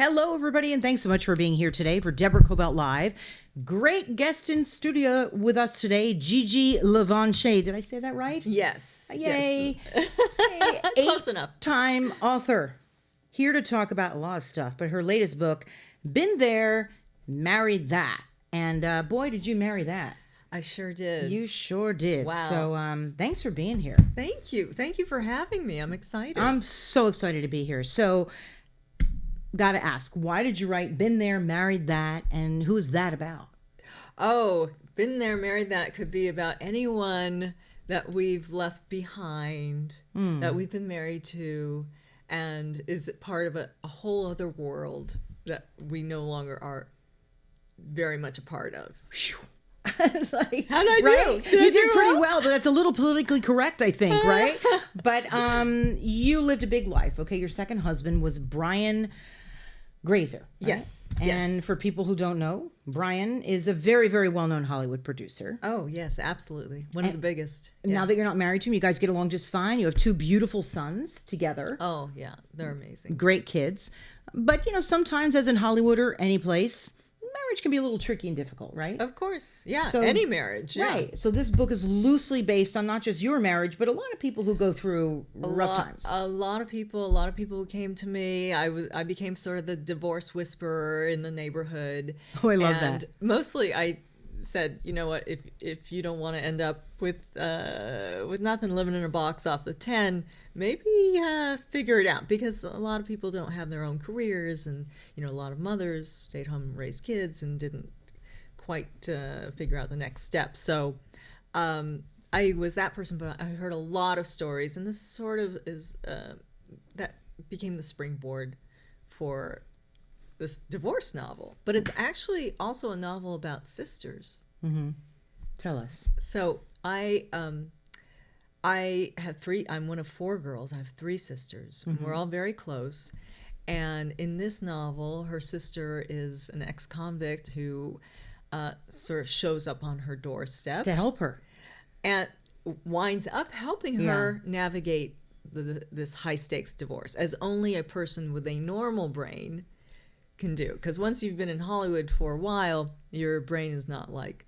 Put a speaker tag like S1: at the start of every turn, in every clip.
S1: Hello, everybody, and thanks so much for being here today for Deborah Kobylt Live. Great guest in studio with us today, Gigi Levangie. Did I say that right?
S2: Yes.
S1: Yay.
S2: Yes. Close enough.
S1: Eight-time author. Here to talk about a lot of stuff, but her latest book, Been There, Married That. And boy, did you marry that.
S2: I sure did.
S1: You sure did.
S2: Wow.
S1: So thanks for being here.
S2: Thank you. Thank you for having me. I'm excited.
S1: I'm so excited to be here. So, got to ask, why did you write Been There, Married That, and who is that about?
S2: Oh, Been There, Married That could be about anyone that we've left behind, that we've been married to, and is part of a whole other world that we no longer are very much a part of.
S1: It's like,
S2: how did I do?
S1: Right?
S2: Did I
S1: you
S2: do
S1: did pretty
S2: well?
S1: well, but that's a little politically correct, I think, right? But you lived a big life, okay? Your second husband was Brian Grazer. Right?
S2: Yes.
S1: And
S2: yes.
S1: for people who don't know, Brian is a very, very well-known Hollywood producer.
S2: Oh, yes, absolutely. One of the biggest.
S1: Now that you're not married to him, you guys get along just fine. You have two beautiful sons together.
S2: Oh, yeah. They're amazing.
S1: Great kids. But, sometimes as in Hollywood or any place, marriage can be a little tricky and difficult, right?
S2: Of course. Yeah.
S1: So,
S2: any marriage. Yeah.
S1: Right. So this book is loosely based on not just your marriage, but a lot of people who go through rough times.
S2: A lot of people who came to me. I became sort of the divorce whisperer in the neighborhood.
S1: Oh, I love
S2: and
S1: that.
S2: Mostly I said, you know what, if you don't want to end up with nothing, living in a box off the 10, maybe figure it out, because a lot of people don't have their own careers, and a lot of mothers stayed home and raised kids and didn't quite figure out the next step. So I was that person, but I heard a lot of stories, and this sort of is that became the springboard for this divorce novel. But it's actually also a novel about sisters.
S1: Mm-hmm. Tell us.
S2: So I have three. I'm one of four girls. I have three sisters.
S1: Mm-hmm.
S2: We're all very close. And in this novel, her sister is an ex-convict who sort of shows up on her doorstep
S1: To help her.
S2: and winds up helping her navigate this high-stakes divorce, as only a person with a normal brain can do. Because once you've been in Hollywood for a while, your brain is not like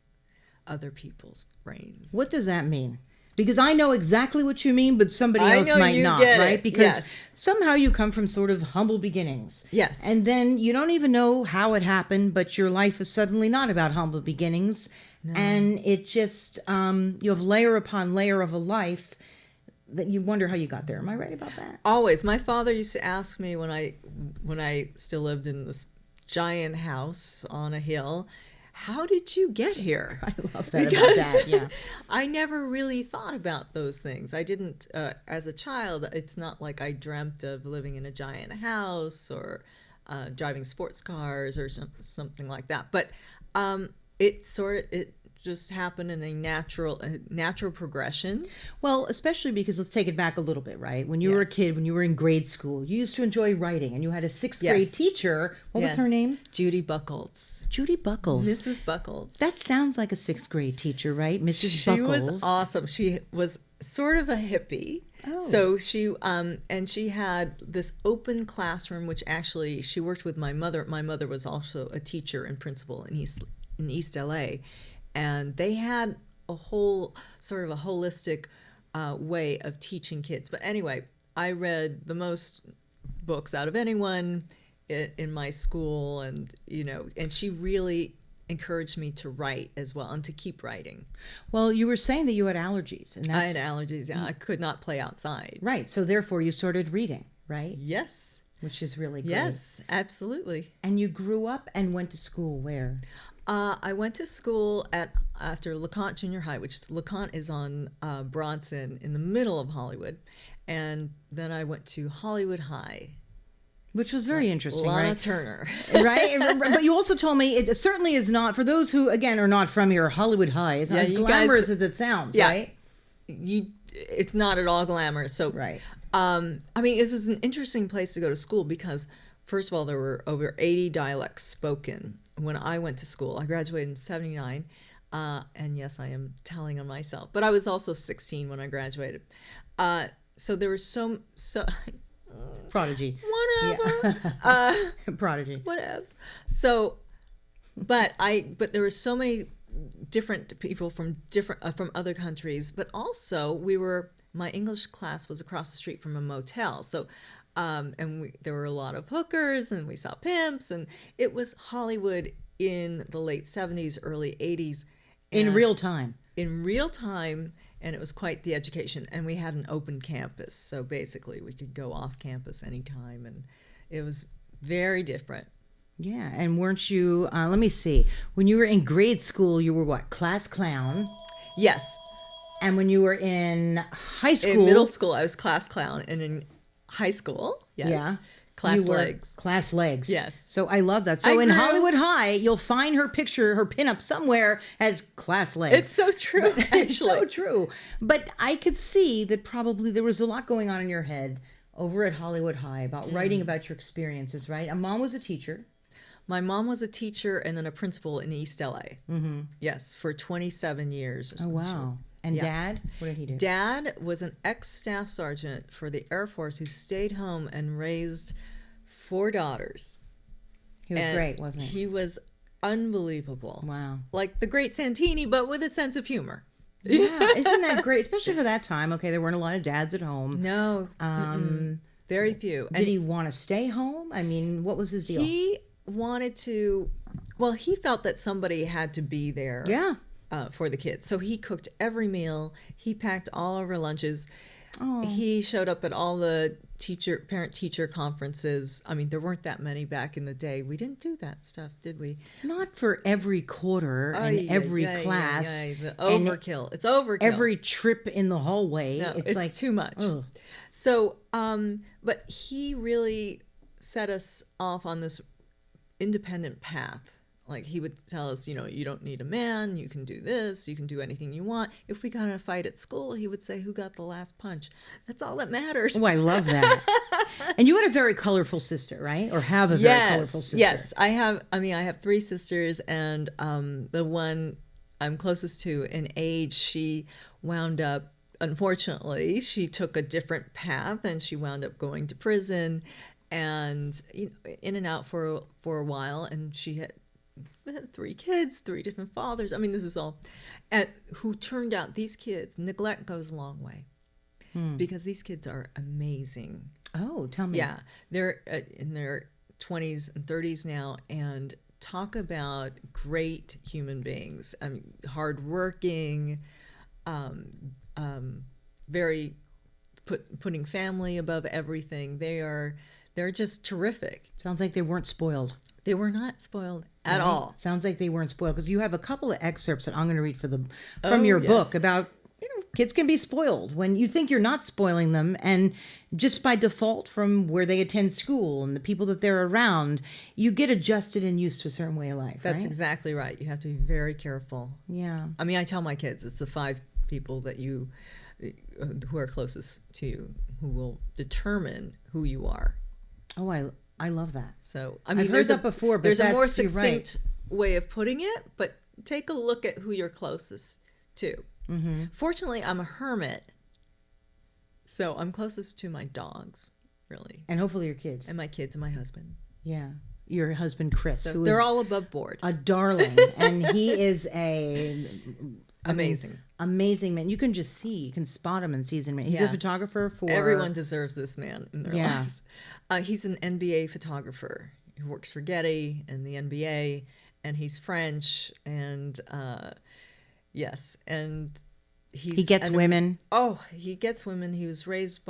S2: other people's brains.
S1: What does that mean? Because I know exactly what you mean, but somebody
S2: I
S1: else
S2: know
S1: might
S2: you
S1: not,
S2: get it.
S1: right? Because
S2: Yes.
S1: somehow you come from sort of humble beginnings.
S2: Yes.
S1: And then you don't even know how it happened, but your life is suddenly not about humble beginnings. No. And it just, you have layer upon layer of a life that you wonder how you got there. Am I right about that?
S2: Always. My father used to ask me when I still lived in this giant house on a hill, how did you get here?
S1: I love that about that, yeah.
S2: I never really thought about those things. I didn't, as a child, it's not like I dreamt of living in a giant house or driving sports cars or something like that. But it just happened in a natural progression.
S1: Well, especially because let's take it back a little bit, right? When you were a kid, when you were in grade school, you used to enjoy writing, and you had a sixth grade teacher. What was her name?
S2: Judy Buckles.
S1: Judy Buckles.
S2: Mrs. Buckles.
S1: That sounds like a sixth grade teacher, right? Mrs. Buckles.
S2: She was awesome. She was sort of a hippie.
S1: Oh.
S2: So she and she had this open classroom, which actually she worked with my mother. My mother was also a teacher and principal in East LA. And they had a whole sort of a holistic way of teaching kids. But anyway, I read the most books out of anyone in my school, and and she really encouraged me to write as well and to keep writing.
S1: Well, you were saying that you had allergies, and
S2: I had allergies. Yeah, I could not play outside.
S1: Right. So therefore, you started reading, right?
S2: Yes.
S1: Which is really great.
S2: Yes, absolutely.
S1: And you grew up and went to school where?
S2: I went to school after LeConte Junior High, LeConte is on Bronson in the middle of Hollywood, and then I went to Hollywood High.
S1: Which was very interesting,
S2: Lana
S1: right?
S2: Turner.
S1: Right? But you also told me it certainly is not, for those who, again, are not from here, Hollywood High is not as glamorous as it sounds, right?
S2: It's not at all glamorous. So,
S1: right.
S2: It was an interesting place to go to school because, first of all, there were over 80 dialects spoken when I went to school. I graduated in 79. And yes, I am telling on myself. But I was also 16 when I graduated. So there was so
S1: Prodigy.
S2: whatever.
S1: Prodigy.
S2: Whatevs. So, but there were so many different people from other countries, but also my English class was across the street from a motel. So, there were a lot of hookers, and we saw pimps, and it was Hollywood in the late 70s, early 80s.
S1: In real time.
S2: In real time, and it was quite the education. And we had an open campus, so basically we could go off campus anytime, and it was very different.
S1: Yeah, and weren't you, let me see, when you were in grade school, you were what, class clown?
S2: Yes.
S1: And when you were in high school?
S2: In middle school, I was class clown, and in high school, yes. Yeah. Class legs.
S1: Class legs.
S2: Yes.
S1: So I love that. So in Hollywood High, you'll find her picture, her pinup somewhere as class legs.
S2: It's so true, actually.
S1: It's so true. But I could see that probably there was a lot going on in your head over at Hollywood High about writing about your experiences, right? And Mom was a teacher.
S2: My mom was a teacher and then a principal in East LA. Mm-hmm. Yes, for 27 years. Or
S1: oh, wow. And Dad? What did he do?
S2: Dad was an ex-staff sergeant for the Air Force who stayed home and raised 4 daughters.
S1: He was great, wasn't he?
S2: He was unbelievable.
S1: Wow.
S2: Like the great Santini, but with a sense of humor.
S1: Yeah, isn't that great? Especially for that time. Okay, there weren't a lot of dads at home.
S2: No. Very few.
S1: Did he want to stay home? I mean, what was his deal?
S2: He wanted to, well, he felt that somebody had to be there.
S1: Yeah.
S2: For the kids. So he cooked every meal. He packed all of our lunches.
S1: Oh.
S2: He showed up at all the parent-teacher conferences. I mean, there weren't that many back in the day. We didn't do that stuff, did we?
S1: Not for every quarter and every class.
S2: The overkill. It's overkill.
S1: Every trip in the hallway.
S2: No, it's like too much.
S1: Ugh.
S2: So, but he really set us off on this independent path. Like he would tell us, you don't need a man, you can do this, you can do anything you want. If we got in a fight at school, he would say, who got the last punch? That's all that matters.
S1: Oh, I love that. And you had a very colorful sister, right? Or have a very colorful sister.
S2: Yes, I have 3 sisters, and the one I'm closest to in age, she wound up, unfortunately, she took a different path, and she wound up going to prison, and in and out for a while, and she had 3 kids, 3 different fathers. I mean, this is all, and who turned out these kids. Neglect goes a long way, because these kids are amazing.
S1: Oh, tell me.
S2: Yeah, they're in their 20s and 30s now, and talk about great human beings. I mean, hardworking, very putting family above everything. They're just terrific.
S1: Sounds like they weren't spoiled.
S2: They were not spoiled at all.
S1: Sounds like they weren't spoiled, because you have a couple of excerpts that I'm going to read from your book about kids can be spoiled when you think you're not spoiling them, and just by default from where they attend school and the people that they're around, you get adjusted and used to a certain way of life.
S2: That's
S1: right?
S2: exactly right. You have to be very careful.
S1: Yeah.
S2: I mean, I tell my kids it's the 5 people that who are closest to you who will determine who you are.
S1: Oh, I love that.
S2: So, I mean,
S1: I've heard that before, but
S2: there's a more
S1: succinct
S2: way of putting it, but take a look at who you're closest to.
S1: Mm-hmm.
S2: Fortunately, I'm a hermit, so I'm closest to my dogs, really.
S1: And hopefully your kids.
S2: And my kids and my husband.
S1: Yeah. Your husband, Chris.
S2: So they're all above board.
S1: A darling. And he is amazing man. You can just see, you can spot him in season. He's a photographer for...
S2: Everyone deserves this man in their lives. He's an NBA photographer. He works for Getty and the NBA, and he's French, and yes, and he gets women. Oh, he gets women. He was raised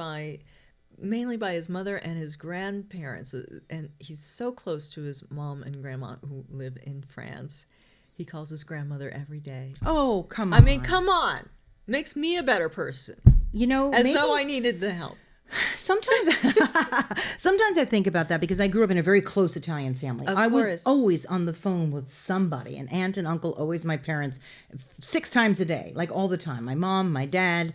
S2: mainly by his mother and his grandparents, and he's so close to his mom and grandma who live in France. He calls his grandmother every day.
S1: Oh, come on.
S2: I mean, come on. Makes me a better person. As though I needed the help.
S1: Sometimes I think about that, because I grew up in a very close Italian family. I was always on the phone with somebody, an aunt and uncle, always my parents, 6 times a day, like all the time. My mom, my dad.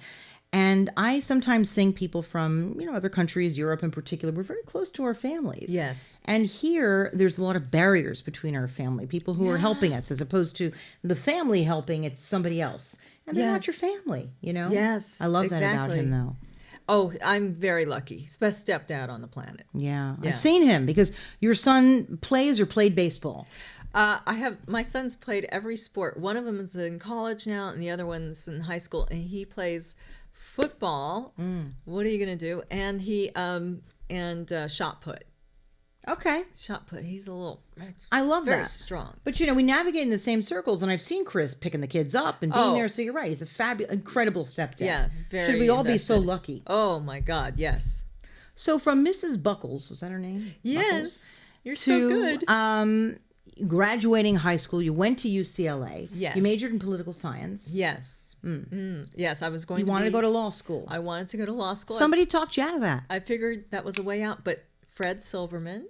S1: And I sometimes think people from, other countries, Europe in particular, we're very close to our families.
S2: Yes.
S1: And here, there's a lot of barriers between our family, people who are helping us, as opposed to the family helping, it's somebody else. And they're not your family,
S2: Yes.
S1: I love that about him, though.
S2: Oh, I'm very lucky. He's the best stepdad on the planet.
S1: Yeah.
S2: Yeah.
S1: I've seen him because your son plays or played baseball.
S2: My son's played every sport. One of them is in college now, and the other one's in high school, and he plays football. What are you gonna do? And he shot put.
S1: Okay.
S2: Shot put. He's a little.
S1: I love
S2: very
S1: that.
S2: strong.
S1: But we navigate in the same circles, and I've seen Chris picking the kids up and being there. So you're right; he's a fabulous, incredible stepdad.
S2: Yeah, very.
S1: Should we all be so
S2: invested.
S1: lucky?
S2: Oh my God, yes.
S1: So from Mrs. Buckles, was that her name?
S2: Yes,
S1: Buckles,
S2: you're so good.
S1: Graduating high school, you went to UCLA.
S2: Yes.
S1: You majored in political science.
S2: Yes. Yes, I was going.
S1: You wanted to go to law school.
S2: I wanted to go to law school.
S1: Somebody talked you out of that.
S2: I figured that was a way out, but Fred Silverman,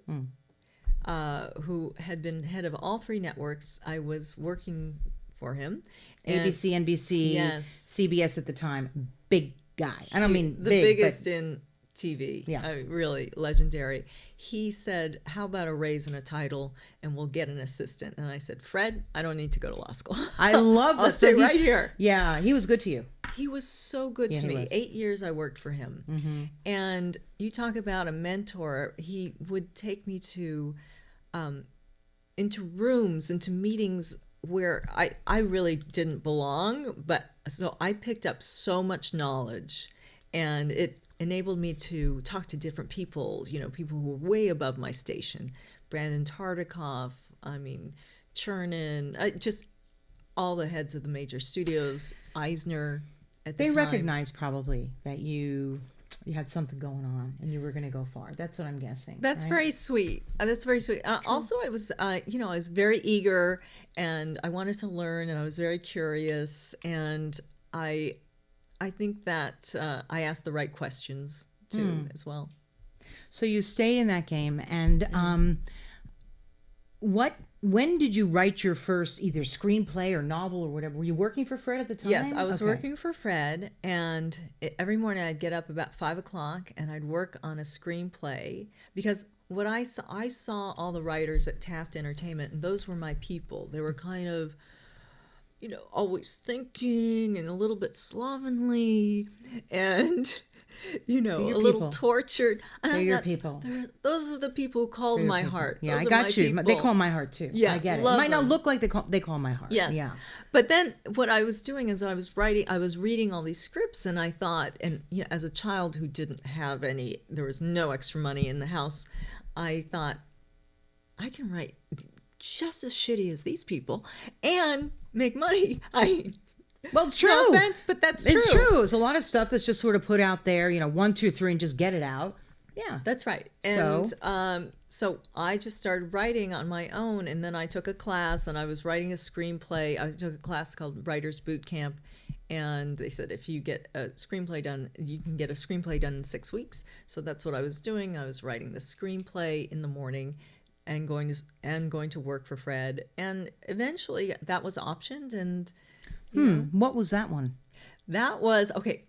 S2: who had been head of all three networks, I was working for him. And
S1: ABC, NBC,
S2: Yes.
S1: CBS at the time. Big guy. I don't mean
S2: the
S1: big,
S2: biggest
S1: but
S2: in TV.
S1: Yeah.
S2: Really legendary. He said, "How about a raise and a title, and we'll get an assistant?" And I said, "Fred, I don't need to go to law school.
S1: I love that.
S2: I'll stay right here."
S1: Yeah, he was good to you.
S2: He was so good
S1: Yeah,
S2: to
S1: he
S2: me.
S1: was.
S2: 8 years I worked for him. And you talk about a mentor. He would take me to into rooms, into meetings where I really didn't belong, but so I picked up so much knowledge, and it enabled me to talk to different people, people who were way above my station. Brandon Tartikoff, Chernin, just all the heads of the major studios, Eisner at the
S1: They
S2: time.
S1: recognized probably that you had something going on and you were going to go far. That's what I'm guessing.
S2: That's
S1: right?
S2: very sweet. That's very sweet. Also, I was, I was very eager, and I wanted to learn, and I was very curious, and I think that I asked the right questions too, as well.
S1: So you stayed in that game, and when did you write your first either screenplay or novel or whatever? Were you working for Fred at the time?
S2: Yes, I was
S1: Okay.
S2: working for Fred, and every morning I'd get up about 5:00 and I'd work on a screenplay, because what I saw all the writers at Taft Entertainment, and those were my people. They were kind of, always thinking and a little bit slovenly, and a little
S1: people.
S2: tortured. And
S1: They're
S2: I
S1: your
S2: thought,
S1: people.
S2: Those are the people who called my heart.
S1: Yeah,
S2: Those
S1: I
S2: are my
S1: got you. They
S2: people.
S1: call my heart too.
S2: Yeah,
S1: I get it. It
S2: love
S1: might not
S2: them.
S1: look like they call my heart.
S2: Yes.
S1: Yeah.
S2: But then what I was doing is I was reading all these scripts, and I thought, and as a child who didn't have there was no extra money in the house, I thought, I can write just as shitty as these people and make money.
S1: Well, it's true.
S2: No offense, but that's true.
S1: It's true. It's a lot of stuff that's just sort of put out there, 1, 2, 3, and just get it out. Yeah.
S2: That's right. And so I just started writing on my own, and then I took a class, and I was writing a screenplay. I took a class called Writers Boot Camp, and they said if you get a screenplay done, you can get a screenplay done in 6 weeks. So that's what I was doing. I was writing the screenplay in the morning and going to work for Fred, and eventually that was optioned. And
S1: What was that one?
S2: that was okay.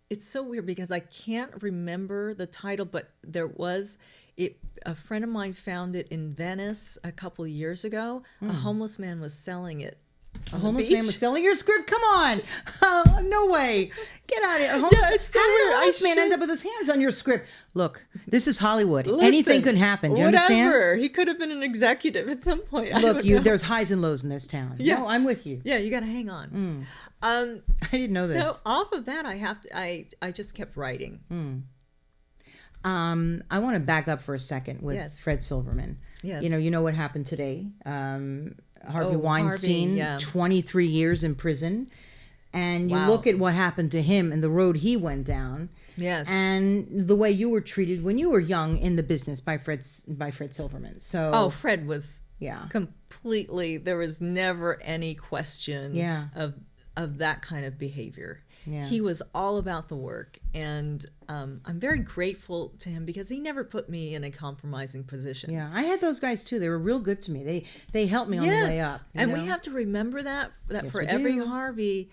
S2: It's so weird because I can't remember the title, but there was it. A friend of mine found it in Venice a couple of years ago. A homeless man was selling it.
S1: A homeless man was selling your script? Come on. Oh, no way. Get out of here.
S2: It's so
S1: How did
S2: weird.
S1: a homeless man end up with his hands on your script? Look, this is Hollywood.
S2: Listen,
S1: Anything could happen. Do you understand?
S2: Whatever. He could have been an executive at some point. I
S1: Look,
S2: don't know.
S1: there's highs and lows in this town.
S2: Yeah.
S1: No, I'm with you.
S2: Yeah, you got to hang on.
S1: I didn't know this.
S2: So off of that, I just kept writing.
S1: I want to back up for a second with
S2: Yes.
S1: Fred Silverman.
S2: Yes.
S1: You know what happened today. Harvey
S2: Oh,
S1: Weinstein,
S2: Harvey, yeah.
S1: 23 years in prison. And you
S2: Wow.
S1: look at what happened to him and the road he went down.
S2: Yes.
S1: And the way you were treated when you were young in the business by Fred Silverman. So
S2: Fred was
S1: yeah.
S2: completely. There was never any question.
S1: Yeah.
S2: Of that kind of behavior.
S1: Yeah.
S2: He was all about the work, and I'm very grateful to him because he never put me in a compromising position.
S1: Yeah, I had those guys too. They were real good to me. They helped me on the way up.
S2: And we have to remember that
S1: Yes,
S2: for
S1: we
S2: every
S1: do.
S2: Harvey,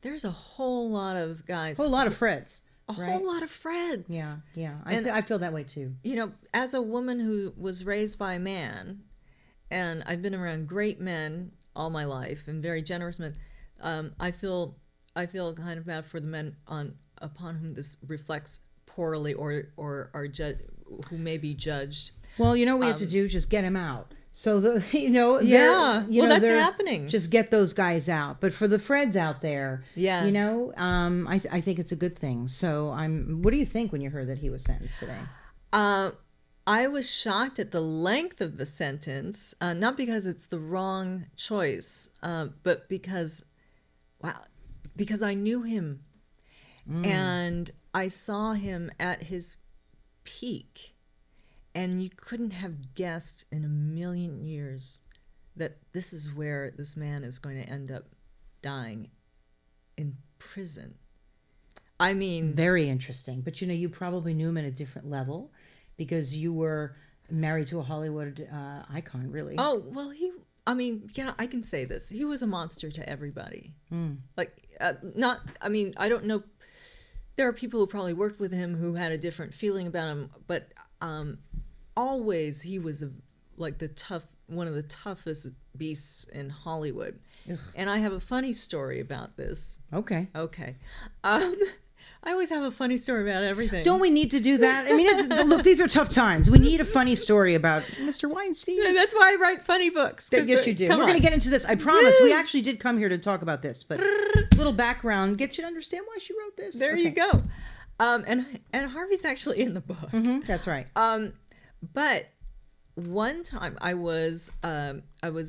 S2: there's a whole lot of guys.
S1: a whole lot of Freds.
S2: A
S1: right?
S2: whole lot of Freds.
S1: Yeah, yeah.
S2: And-
S1: I feel that way too.
S2: As a woman who was raised by a man, and I've been around great men all my life and very generous men, I feel kind of bad for the men upon whom this reflects poorly or are who may be judged.
S1: Well, you know what we have to do? Just get him out. So that's
S2: happening.
S1: Just get those guys out. But for the Freds out there,
S2: Yeah.
S1: I think it's a good thing. So what do you think when you heard that he was sentenced today?
S2: I was shocked at the length of the sentence, not because it's the wrong choice, but because I knew him and I saw him at his peak. And you couldn't have guessed in a million years that this is where this man is going to end up dying in prison. I mean...
S1: Very interesting. But, you probably knew him at a different level because you were married to a Hollywood icon, really.
S2: Oh, well, I can say this. He was a monster to everybody. I don't know. There are people who probably worked with him who had a different feeling about him, but... always he was one of the toughest beasts in Hollywood. Ugh. And I have a funny story about this.
S1: Okay.
S2: I always have a funny story about everything.
S1: Don't we need to do that? I mean, look, these are tough times. We need a funny story about Mr. Weinstein.
S2: And that's why I write funny books.
S1: Yes, you do. We're going to get into this. I promise. We actually did come here to talk about this, but a little background, get you to understand why she wrote this.
S2: There you go. And Harvey's actually in the book.
S1: Mm-hmm, that's right.
S2: But one time I was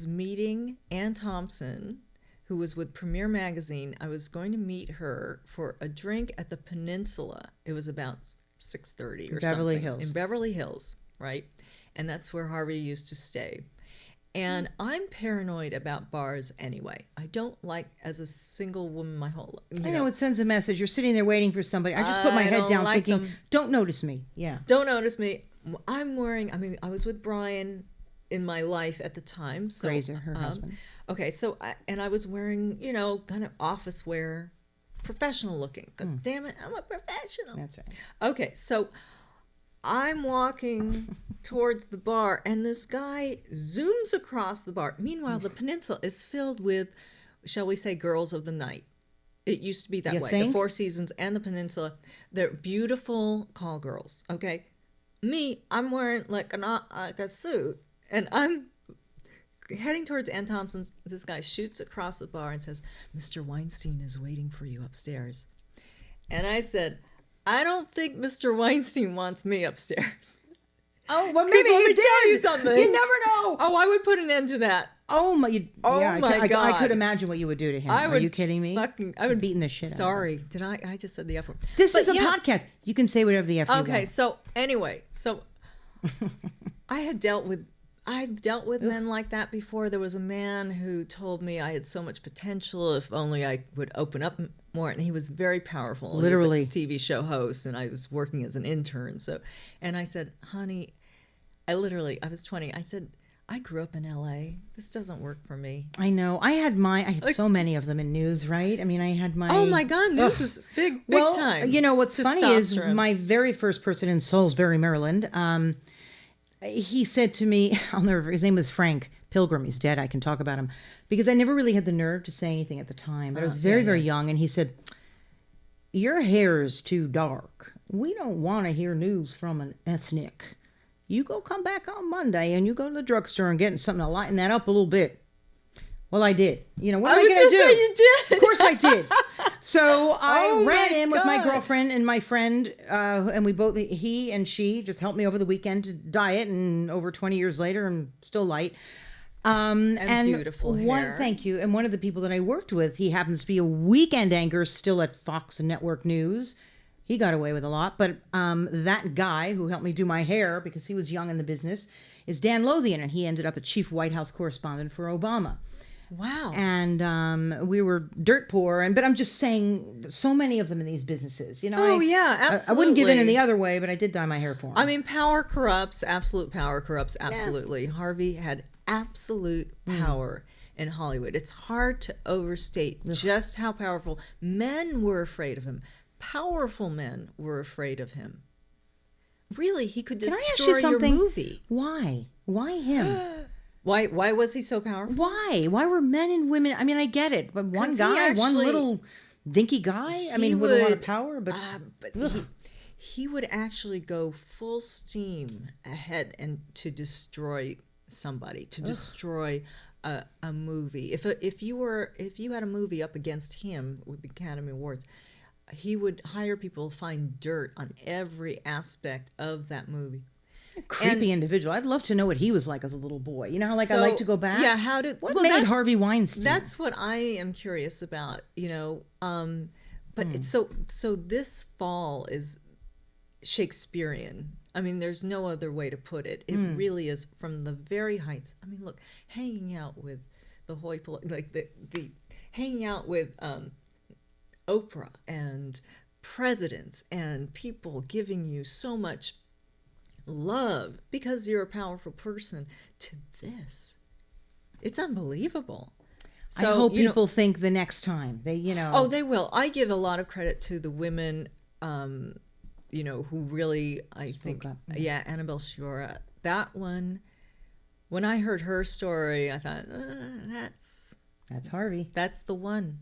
S2: meeting Ann Thompson, who was with Premiere Magazine. I was going to meet her for a drink at the Peninsula. It was about 6:30 or
S1: Beverly
S2: something.
S1: Hills.
S2: In Beverly Hills, right? And that's where Harvey used to stay. And I'm paranoid about bars anyway. I don't like, as a single woman, my whole life.
S1: I know it sends a message. You're sitting there waiting for somebody. I just put my head down thinking, don't notice me. Yeah.
S2: Don't notice me. I was with Brian in my life at the time. So,
S1: Grazer, her husband.
S2: Okay, so I was wearing, kind of office wear, professional looking. God damn it, I'm a professional.
S1: That's right.
S2: Okay, so I'm walking towards the bar, and this guy zooms across the bar. Meanwhile, the Peninsula is filled with, shall we say, girls of the night. It used to be that way.
S1: Think?
S2: The Four Seasons and the Peninsula, they're beautiful call girls, okay? Me, I'm wearing like a suit, and I'm heading towards Ann Thompson's. This guy shoots across the bar and says, "Mr. Weinstein is waiting for you upstairs." And I said, "I don't think Mr. Weinstein wants me upstairs."
S1: Oh, well, maybe he did.
S2: Tell you something.
S1: You never know.
S2: Oh, I would put an end to that.
S1: Oh my!
S2: My God!
S1: I could imagine what you would do to him. Are you kidding me?
S2: I would
S1: beating the shit out of him.
S2: Sorry, did I just said the F word.
S1: This is a podcast. You can say whatever the F you want.
S2: Okay, so anyway, I've dealt with men like that before. There was a man who told me I had so much potential if only I would open up more, and he was very powerful.
S1: Literally.
S2: He was a TV show host, and I was working as an intern. And I said, "Honey, I was 20. I said, I grew up in LA. This doesn't work for me."
S1: I know. I had so many of them in news, right? I mean, I had my...
S2: Oh my God, news is big time.
S1: You know, what's funny is my very first person in Salisbury, Maryland, he said to me, his name was Frank Pilgrim. He's dead. I can talk about him. Because I never really had the nerve to say anything at the time. But I was very, very young. And he said, "Your hair is too dark. We don't want to hear news from an ethnic. You come back on Monday and you go to the drugstore and get something to lighten that up a little bit." Well, I did. What am I going to do?
S2: Say you did.
S1: Of course I did. So I ran in with my girlfriend and my friend, and he and she just helped me over the weekend to dye it, and over 20 years later, I'm still light.
S2: And beautiful hair.
S1: Thank you. And one of the people that I worked with, he happens to be a weekend anchor still at Fox Network News. He got away with a lot, but that guy who helped me do my hair, because he was young in the business, is Dan Lothian, and he ended up a chief White House correspondent for Obama.
S2: Wow.
S1: And we were dirt poor, but I'm just saying, so many of them in these businesses.
S2: Absolutely.
S1: I wouldn't give in the other way, but I did dye my hair for him.
S2: I mean, power corrupts. Absolute power corrupts. Absolutely. Yeah. Harvey had absolute power in Hollywood. It's hard to overstate just how powerful. Men were afraid of him. Powerful men were afraid of him. Really, he could destroy your movie.
S1: Why? Why him?
S2: Why was he so powerful?
S1: Why were men and women? I mean, I get it, but one guy, one little dinky guy? I
S2: He
S1: mean, with a lot of
S2: would,
S1: power, but
S2: but he would actually go full steam ahead and to destroy somebody, to destroy a movie. If you had a movie up against him with the Academy Awards, he would hire people to find dirt on every aspect of that movie.
S1: creepy individual. I'd love to know what he was like as a little boy. You know how, like, I like to go back?
S2: Yeah,
S1: What made Harvey Weinstein?
S2: That's what I am curious about, you know. But it's so this fall is Shakespearean. I mean, there's no other way to put it. It really is, from the very heights. I mean, look, hanging out with the hoi polloi, like the hanging out with Oprah and presidents and people giving you so much love because you're a powerful person, to this. It's unbelievable.
S1: I hope people think the next time they,
S2: Oh, they will. I give a lot of credit to the women, who really, I think,
S1: up.
S2: Annabelle Shiora. That one, when I heard her story, I thought, that's
S1: Harvey.
S2: That's the one.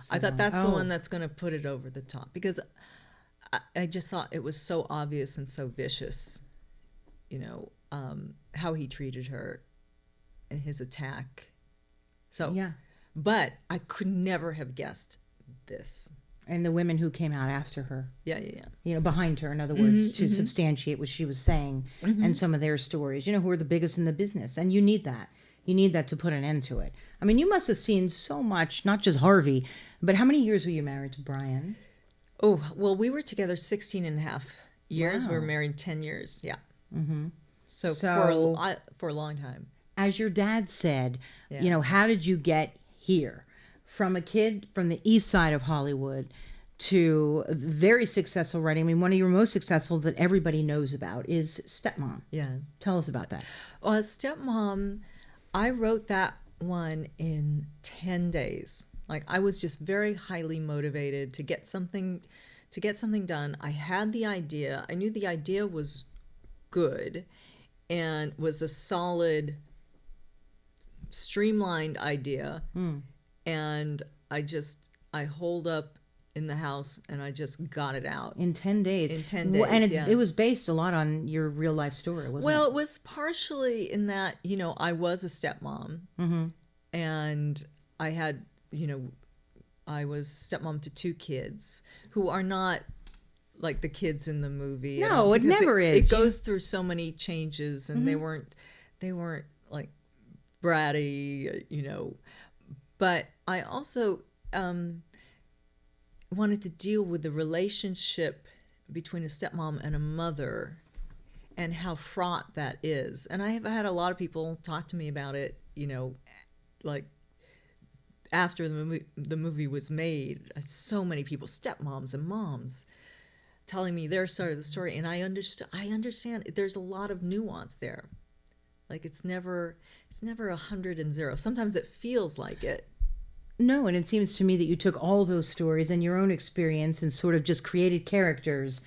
S2: I thought that's the one that's going to put it over the top, because I just thought it was so obvious and so vicious, how he treated her and his attack. So,
S1: yeah.
S2: But I could never have guessed this.
S1: And the women who came out after her.
S2: Yeah.
S1: Behind her, in other words, to substantiate what she was saying and some of their stories, who are the biggest in the business. And you need that. You need that to put an end to it. I mean, you must have seen so much, not just Harvey, but how many years were you married to Brian?
S2: Oh, well, we were together 16 and a half years.
S1: Wow.
S2: We were married 10 years. Yeah.
S1: Mm-hmm.
S2: So for a long time.
S1: As your dad said, how did you get here? From a kid from the east side of Hollywood to a very successful writing. I mean, one of your most successful that everybody knows about is Stepmom.
S2: Yeah.
S1: Tell us about that.
S2: Well, Stepmom, I wrote that one in 10 days. Like, I was just very highly motivated to get something done. I had the idea. I knew the idea was good and was a solid, streamlined idea. And I holed up in the house and I just got it out.
S1: In 10 days.
S2: In 10 days,
S1: And
S2: yes.
S1: it was based a lot on your real life story, wasn't it?
S2: Well, it was partially in that, I was a stepmom.
S1: Mm-hmm.
S2: And I had, I was stepmom to 2 kids who are not like the kids in the movie.
S1: No, it never is.
S2: It goes through so many changes, and they weren't like bratty, But I also wanted to deal with the relationship between a stepmom and a mother and how fraught that is. And I have had a lot of people talk to me about it, like after the movie was made. So many people, stepmoms and moms, telling me their side of the story. And I understand there's a lot of nuance there. Like, it's never 100 and 0. Sometimes it feels like it.
S1: No, and it seems to me that you took all those stories and your own experience and sort of just created characters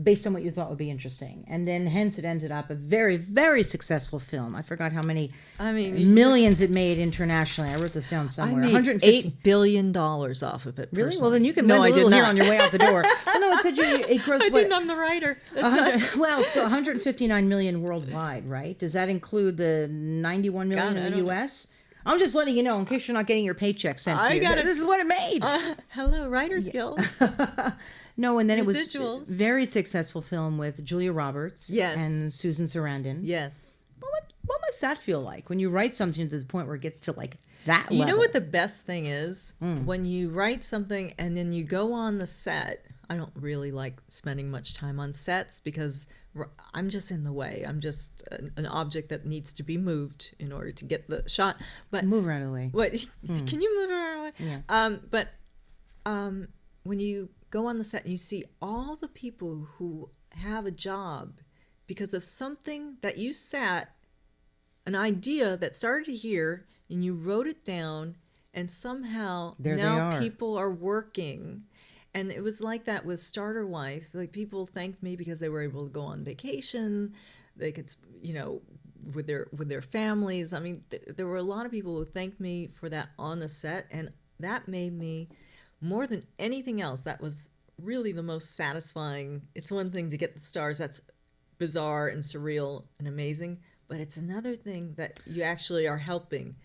S1: based on what you thought would be interesting. And then hence it ended up a very, very successful film. I forgot how many millions it made internationally. I wrote this down somewhere.
S2: I made $8 billion off of it.
S1: Really?
S2: Personally.
S1: Well, then you can lend a little here on your way out the door. Well, no, it said it grossed.
S2: I didn't. I'm the writer.
S1: Still 159 million worldwide, right? Does that include the 91 million in the U.S.? I'm just letting you know in case you're not getting your paycheck sent to you. This is what it made.
S2: Hello, Writers Guild.
S1: No, and then
S2: Residuals.
S1: It was a very successful film with Julia Roberts and Susan Sarandon.
S2: Yes.
S1: What must that feel like when you write something to the point where it gets to like that level?
S2: You know what the best thing is? When you write something and then you go on the set. I don't really like spending much time on sets because I'm just in the way. I'm just an object that needs to be moved in order to get the shot. But
S1: move right away.
S2: What? Can you move right away?
S1: Yeah.
S2: But when you go on the set and you see all the people who have a job because of something that you sat, an idea that started here, and you wrote it down, and somehow now people are working. And it was like that with Starter Wife. Like, people thanked me because they were able to go on vacation. They could, with their families. I mean, there were a lot of people who thanked me for that on the set, and that made me more than anything else, that was really the most satisfying. It's one thing to get the stars. That's bizarre and surreal and amazing. But it's another thing that you actually are helping.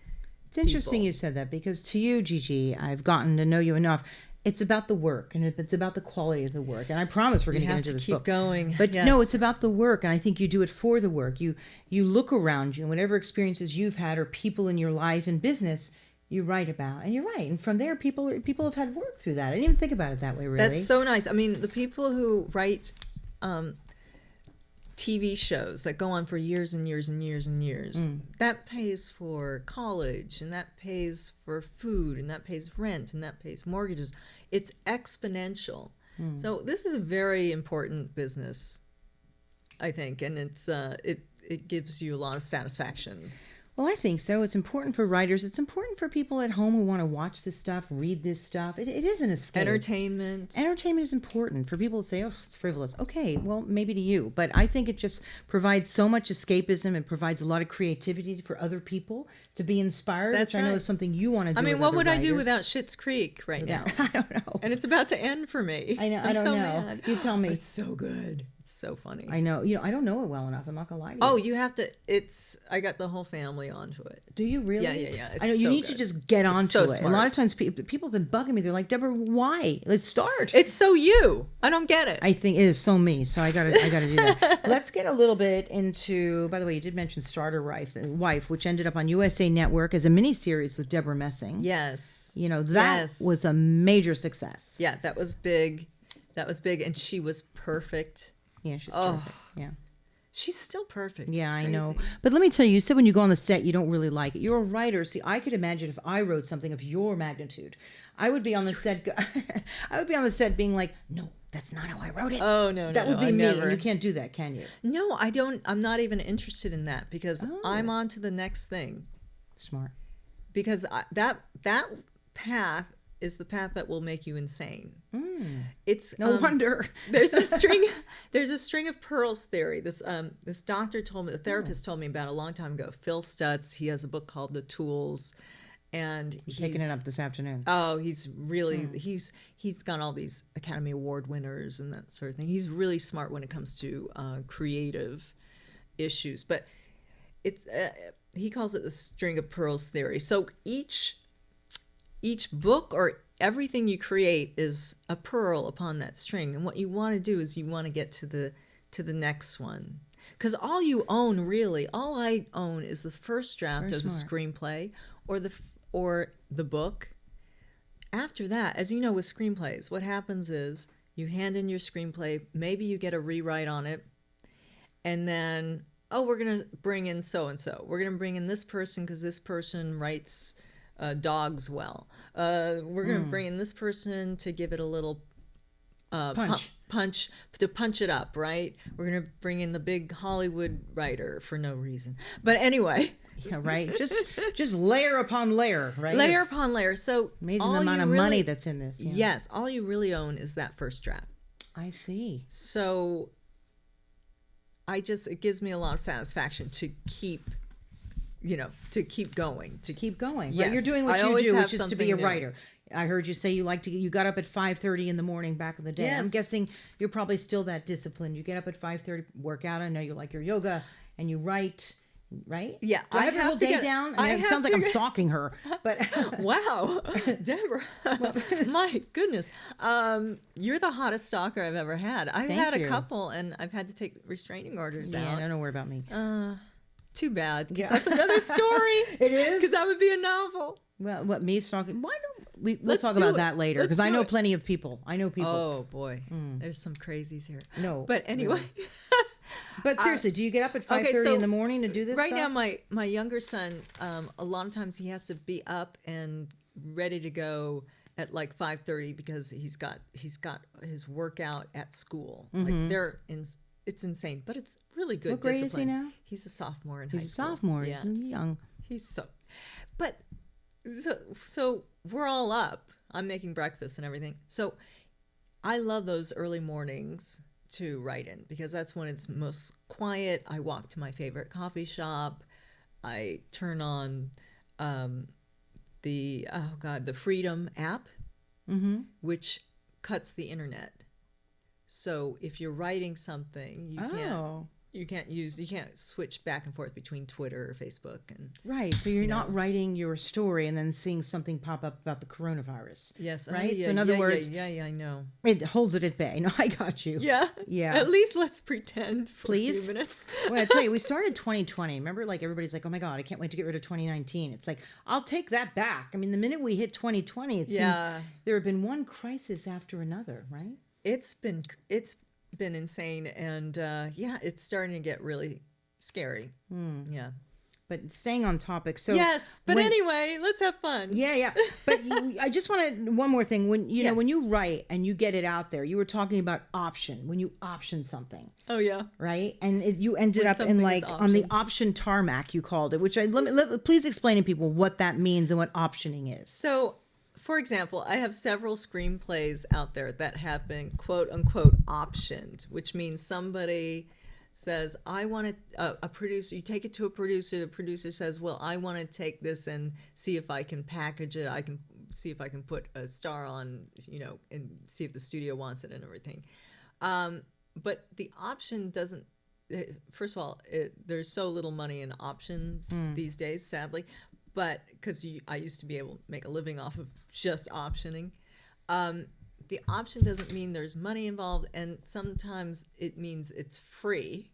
S1: It's interesting
S2: people.
S1: you said that, because to you, Gigi, I've gotten to know you enough. It's about the work, and it's about the quality of the work. And I promise we're going to get into this book.
S2: Keep going.
S1: But
S2: yes.
S1: no, it's about the work, and I think you do it for the work. You look around you, and whatever experiences you've had or people in your life and business, you write about. And you're right. And from there, people have had work through that. I didn't even think about it that way, really.
S2: That's so nice. I mean, the people who write TV shows that go on for years and years and years and years, that pays for college, and that pays for food, and that pays rent, and that pays mortgages. It's exponential. So this is a very important business, I think, and it's it gives you a lot of satisfaction.
S1: Well, I think so. It's important for writers. It's important for people at home who want to watch this stuff, read this stuff. It is an escape.
S2: Entertainment.
S1: Entertainment is important for people to say, oh, it's frivolous. Okay, well, maybe to you. But I think it just provides so much escapism. It provides a lot of creativity for other people to be inspired,
S2: That's
S1: which
S2: right.
S1: I know is something you want to do.
S2: I mean,
S1: with
S2: what
S1: other
S2: would I do
S1: writers.
S2: without Schitt's Creek right now?
S1: I don't know.
S2: And it's about to end for me.
S1: I know.
S2: I'm
S1: I don't
S2: so
S1: know.
S2: mad.
S1: You tell me.
S2: It's so good. It's so funny.
S1: I know. I don't know it well enough. I'm not going to lie to you.
S2: Oh, you have to. I got the whole family onto it.
S1: Do you really?
S2: Yeah.
S1: I know
S2: It's
S1: you
S2: so
S1: need to
S2: good.
S1: just get onto
S2: so
S1: it.
S2: smart.
S1: A lot of times people have been bugging me. They're like, Deborah, why? Let's start.
S2: It's so you. I don't get it.
S1: I think it is so me. So I gotta do that. Let's get a little bit into. By the way, you did mention Starter Wife, which ended up on USA Network as a miniseries with Deborah Messing.
S2: Yes.
S1: You know that was a major success.
S2: Yeah, that was big. And she was perfect.
S1: Yeah, she's terrific. Yeah.
S2: She's still perfect.
S1: Yeah,
S2: It's
S1: I know.
S2: crazy.
S1: But let me tell you, you said when you go on the set, you don't really like it. You're a writer. See, I could imagine if I wrote something of your magnitude, I would be on the set. I would be on the set being like, no, that's not how I wrote it.
S2: Oh, no,
S1: that would be
S2: I
S1: me.
S2: never.
S1: And you can't do that, can you?
S2: No, I don't. I'm not even interested in that because I'm on to the next thing.
S1: Smart.
S2: Because that path is the path that will make you insane. It's
S1: No wonder.
S2: There's a string of pearls theory. This doctor told me, the therapist told me about a long time ago. Phil Stutz, he has a book called The Tools, and he's
S1: Taking it up this afternoon.
S2: Oh, he's really he's got all these Academy Award winners and that sort of thing. He's really smart when it comes to creative issues, but it's he calls it the string of pearls theory. So each book or everything you create is a pearl upon that string, and what you want to do is you want to get to the next one, because all I own is the first draft as a screenplay or the book. After that, as you know with screenplays, what happens is you hand in your screenplay, maybe you get a rewrite on it, and then we're going to bring in so and so, we're going to bring in this person because this person writes dogs well. We're going to bring in this person to give it a little punch to punch it up, right? We're going to bring in the big Hollywood writer for no reason. But anyway.
S1: Yeah, right. Just layer upon layer, right?
S2: Layer upon layer. So
S1: amazing the amount of money that's in this. Yeah.
S2: Yes, all you really own is that first draft.
S1: I see.
S2: So it gives me a lot of satisfaction to keep going.
S1: Yes. Right? You're doing
S2: I
S1: what you
S2: always
S1: do,
S2: have
S1: which is to
S2: something
S1: be a
S2: new.
S1: writer. I heard you say you got up at 5:30 in the morning back in the day.
S2: Yes.
S1: I'm guessing you're probably still that disciplined. You get up at 5:30, work out. I know you like your yoga, and you write. Right?
S2: Yeah,
S1: Do I have your whole day down? I mean, it sounds like I'm stalking her, but
S2: wow, Deborah, my goodness, you're the hottest stalker I've ever had. I've had a couple, and I've had to take restraining orders out.
S1: Yeah, don't worry about me.
S2: Too bad. Yeah. That's another story.
S1: It is,
S2: because that would be a novel.
S1: Well, what, me stalking? Why don't we'll talk about that later? Because I know plenty of people.
S2: Oh boy, there's some crazies here.
S1: No,
S2: but anyway.
S1: Really. But seriously, do you get up at 5:30 in the morning to do this
S2: right
S1: stuff?
S2: now, my younger son, a lot of times he has to be up and ready to go at like 5:30 because he's got his workout at school. Like it's insane, but it's really good.
S1: What grade
S2: discipline.
S1: is he now?
S2: He's a sophomore in high school.
S1: He's a sophomore.
S2: Yeah.
S1: He's young.
S2: But so we're all up. I'm making breakfast and everything. So I love those early mornings to write in because that's when it's most quiet. I walk to my favorite coffee shop. I turn on the Freedom app which cuts the internet. So if you're writing something, you can't switch back and forth between Twitter or Facebook and
S1: Right. So you're not writing your story and then seeing something pop up about the coronavirus.
S2: Yes.
S1: Right.
S2: Yeah,
S1: so in other words,
S2: I know.
S1: it holds it at bay. No, I got you.
S2: Yeah.
S1: Yeah.
S2: At least let's pretend for
S1: Please?
S2: a few minutes.
S1: Well, I tell you, we started 2020. Remember, like everybody's like, "Oh my God, I can't wait to get rid of 2019." It's like, I'll take that back. I mean, the minute we hit 2020, it seems there have been one crisis after another. Right.
S2: It's been insane, and it's starting to get really scary. Yeah.
S1: But staying on topic, so
S2: yes. But anyway, let's have fun.
S1: Yeah. But I just wanted one more thing. When you know, when you write and you get it out there, you were talking about option. When you option something.
S2: Oh yeah.
S1: Right, and you ended up in like on the option tarmac. You called it, which please explain to people what that means and what optioning is.
S2: So, for example, I have several screenplays out there that have been quote unquote optioned, which means somebody says, I want a producer, you take it to a producer, the producer says, well, I want to take this and see if I can package it, I can see if I can put a star on, and see if the studio wants it and everything. But the option doesn't, first of all, there's so little money in options these days, sadly, but because I used to be able to make a living off of just optioning. The option doesn't mean there's money involved, and sometimes it means it's free.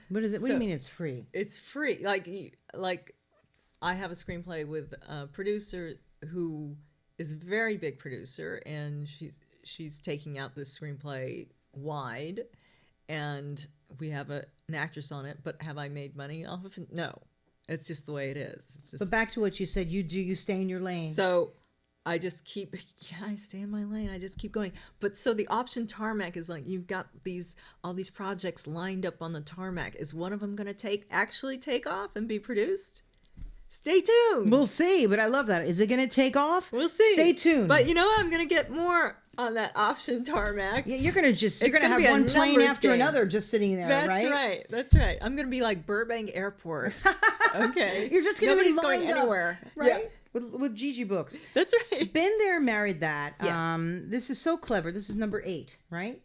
S1: What is it? What do you mean it's free?
S2: It's free. Like I have a screenplay with a producer who is a very big producer, and she's taking out this screenplay wide, and we have an actress on it. But have I made money off of it? No. It's just the way it is. It's just,
S1: but back to what you said, you stay in your lane.
S2: So I just keep, I stay in my lane. I just keep going. But so the option tarmac is like, you've got all these projects lined up on the tarmac. Is one of them going to actually take off and be produced? Stay tuned.
S1: We'll see, but I love that. Is it going to take off?
S2: We'll see.
S1: Stay tuned.
S2: But I'm going to get more on that option tarmack.
S1: Yeah, you're going to have one plane after another just sitting there, right?
S2: That's right. I'm going to be like Burbank Airport. Okay.
S1: You're just going to be
S2: going anywhere.
S1: Right? Yeah. With Gigi Books.
S2: That's right.
S1: Been there, married that.
S2: Yes.
S1: This is so clever. This is number 8, right?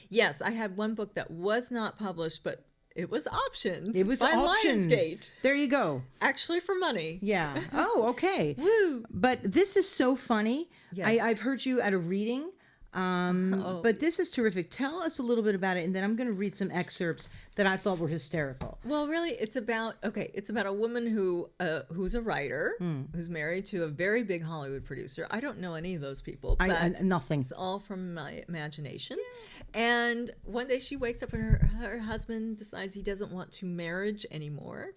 S2: Yes, I had one book that was not published, but it was optioned.
S1: It was
S2: by
S1: optioned.
S2: Lionsgate.
S1: There you go.
S2: Actually, for money.
S1: Yeah. Oh, okay.
S2: Woo.
S1: But this is so funny.
S2: Yes.
S1: I've heard you at a reading. But this is terrific. Tell us a little bit about it, and then I'm going to read some excerpts that I thought were hysterical.
S2: Well, really, it's about a woman who's a writer, who's married to a very big Hollywood producer. I don't know any of those people. But
S1: nothing.
S2: It's all from my imagination. And one day she wakes up and her husband decides he doesn't want to marriage anymore.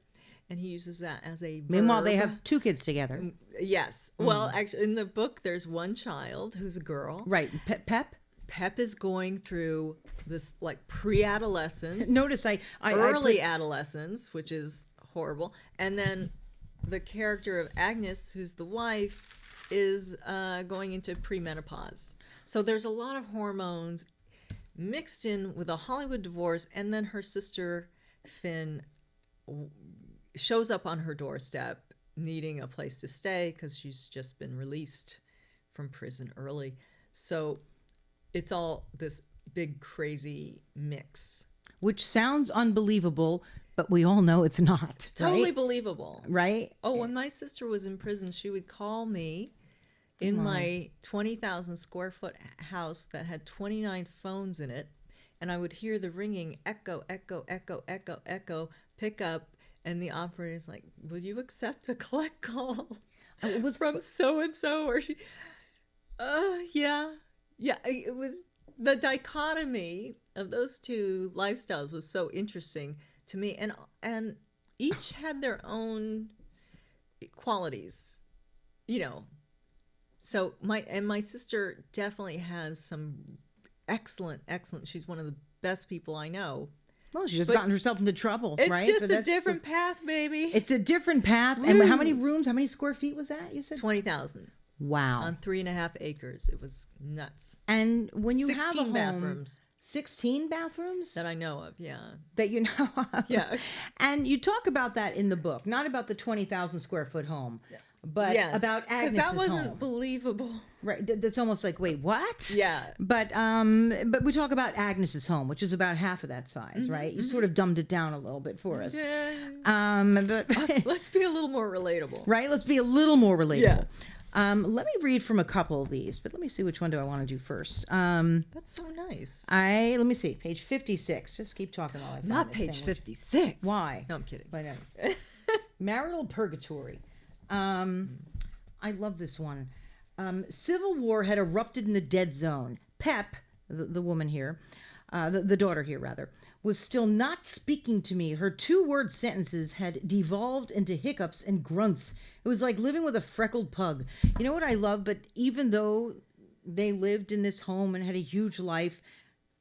S2: And he uses that as a verb.
S1: Meanwhile, they have 2 kids together.
S2: Yes. Well, actually, in the book, there's one child who's a girl.
S1: Right. Pep?
S2: Pep is going through this, like, pre-adolescence.
S1: Notice
S2: early adolescence, which is horrible. And then the character of Agnes, who's the wife, is going into premenopause. So there's a lot of hormones mixed in with a Hollywood divorce. And then her sister, Finn, shows up on her doorstep needing a place to stay because she's just been released from prison early. So it's all this big crazy mix,
S1: which sounds unbelievable, but we all know it's not.
S2: Totally believable,
S1: right?
S2: Oh, when my sister was in prison, she would call me in my 20,000 square foot house that had 29 phones in it, and I would hear the ringing, echo, echo, echo, echo, echo, pick up. And the operator's like, will you accept a collect call from so-and-so? Or, yeah. It was the dichotomy of those two lifestyles was so interesting to me. And each had their own qualities, So my sister definitely has some excellent, she's one of the best people I know.
S1: Well, she's just gotten herself into trouble, right?
S2: It's just a different path, baby.
S1: It's a different path. Woo. And how many rooms, how many square feet was that, you said?
S2: 20,000.
S1: Wow.
S2: On 3.5 acres. It was nuts.
S1: And when you have a home...
S2: 16 bathrooms.
S1: 16 bathrooms?
S2: That I know of, yeah.
S1: That you know of?
S2: Yeah.
S1: And you talk about that in the book, not about the 20,000 square foot home.
S2: Yeah.
S1: but
S2: Yes,
S1: about
S2: because
S1: Agnes's
S2: that wasn't
S1: home.
S2: believable.
S1: Right, that's almost like, wait, what?
S2: Yeah.
S1: But we talk about Agnes's home, which is about half of that size, right? You sort of dumbed it down a little bit for us.
S2: Yeah.
S1: But
S2: Let's be a little more relatable.
S1: right, let's be a little more relatable.
S2: Yeah.
S1: Let me read from a couple of these, but let me see which one do I want to do first.
S2: That's so nice.
S1: Let me see, page 56. Just keep talking while I find
S2: Not
S1: this
S2: page
S1: thing, which-
S2: 56.
S1: Why?
S2: No, I'm kidding.
S1: But marital purgatory. I love this one. Civil war had erupted in the dead zone. Pep, the woman here, the daughter here rather, was still not speaking to me. Her 2-word sentences had devolved into hiccups and grunts. It was like living with a freckled pug. You know what I love? But even though they lived in this home and had a huge life,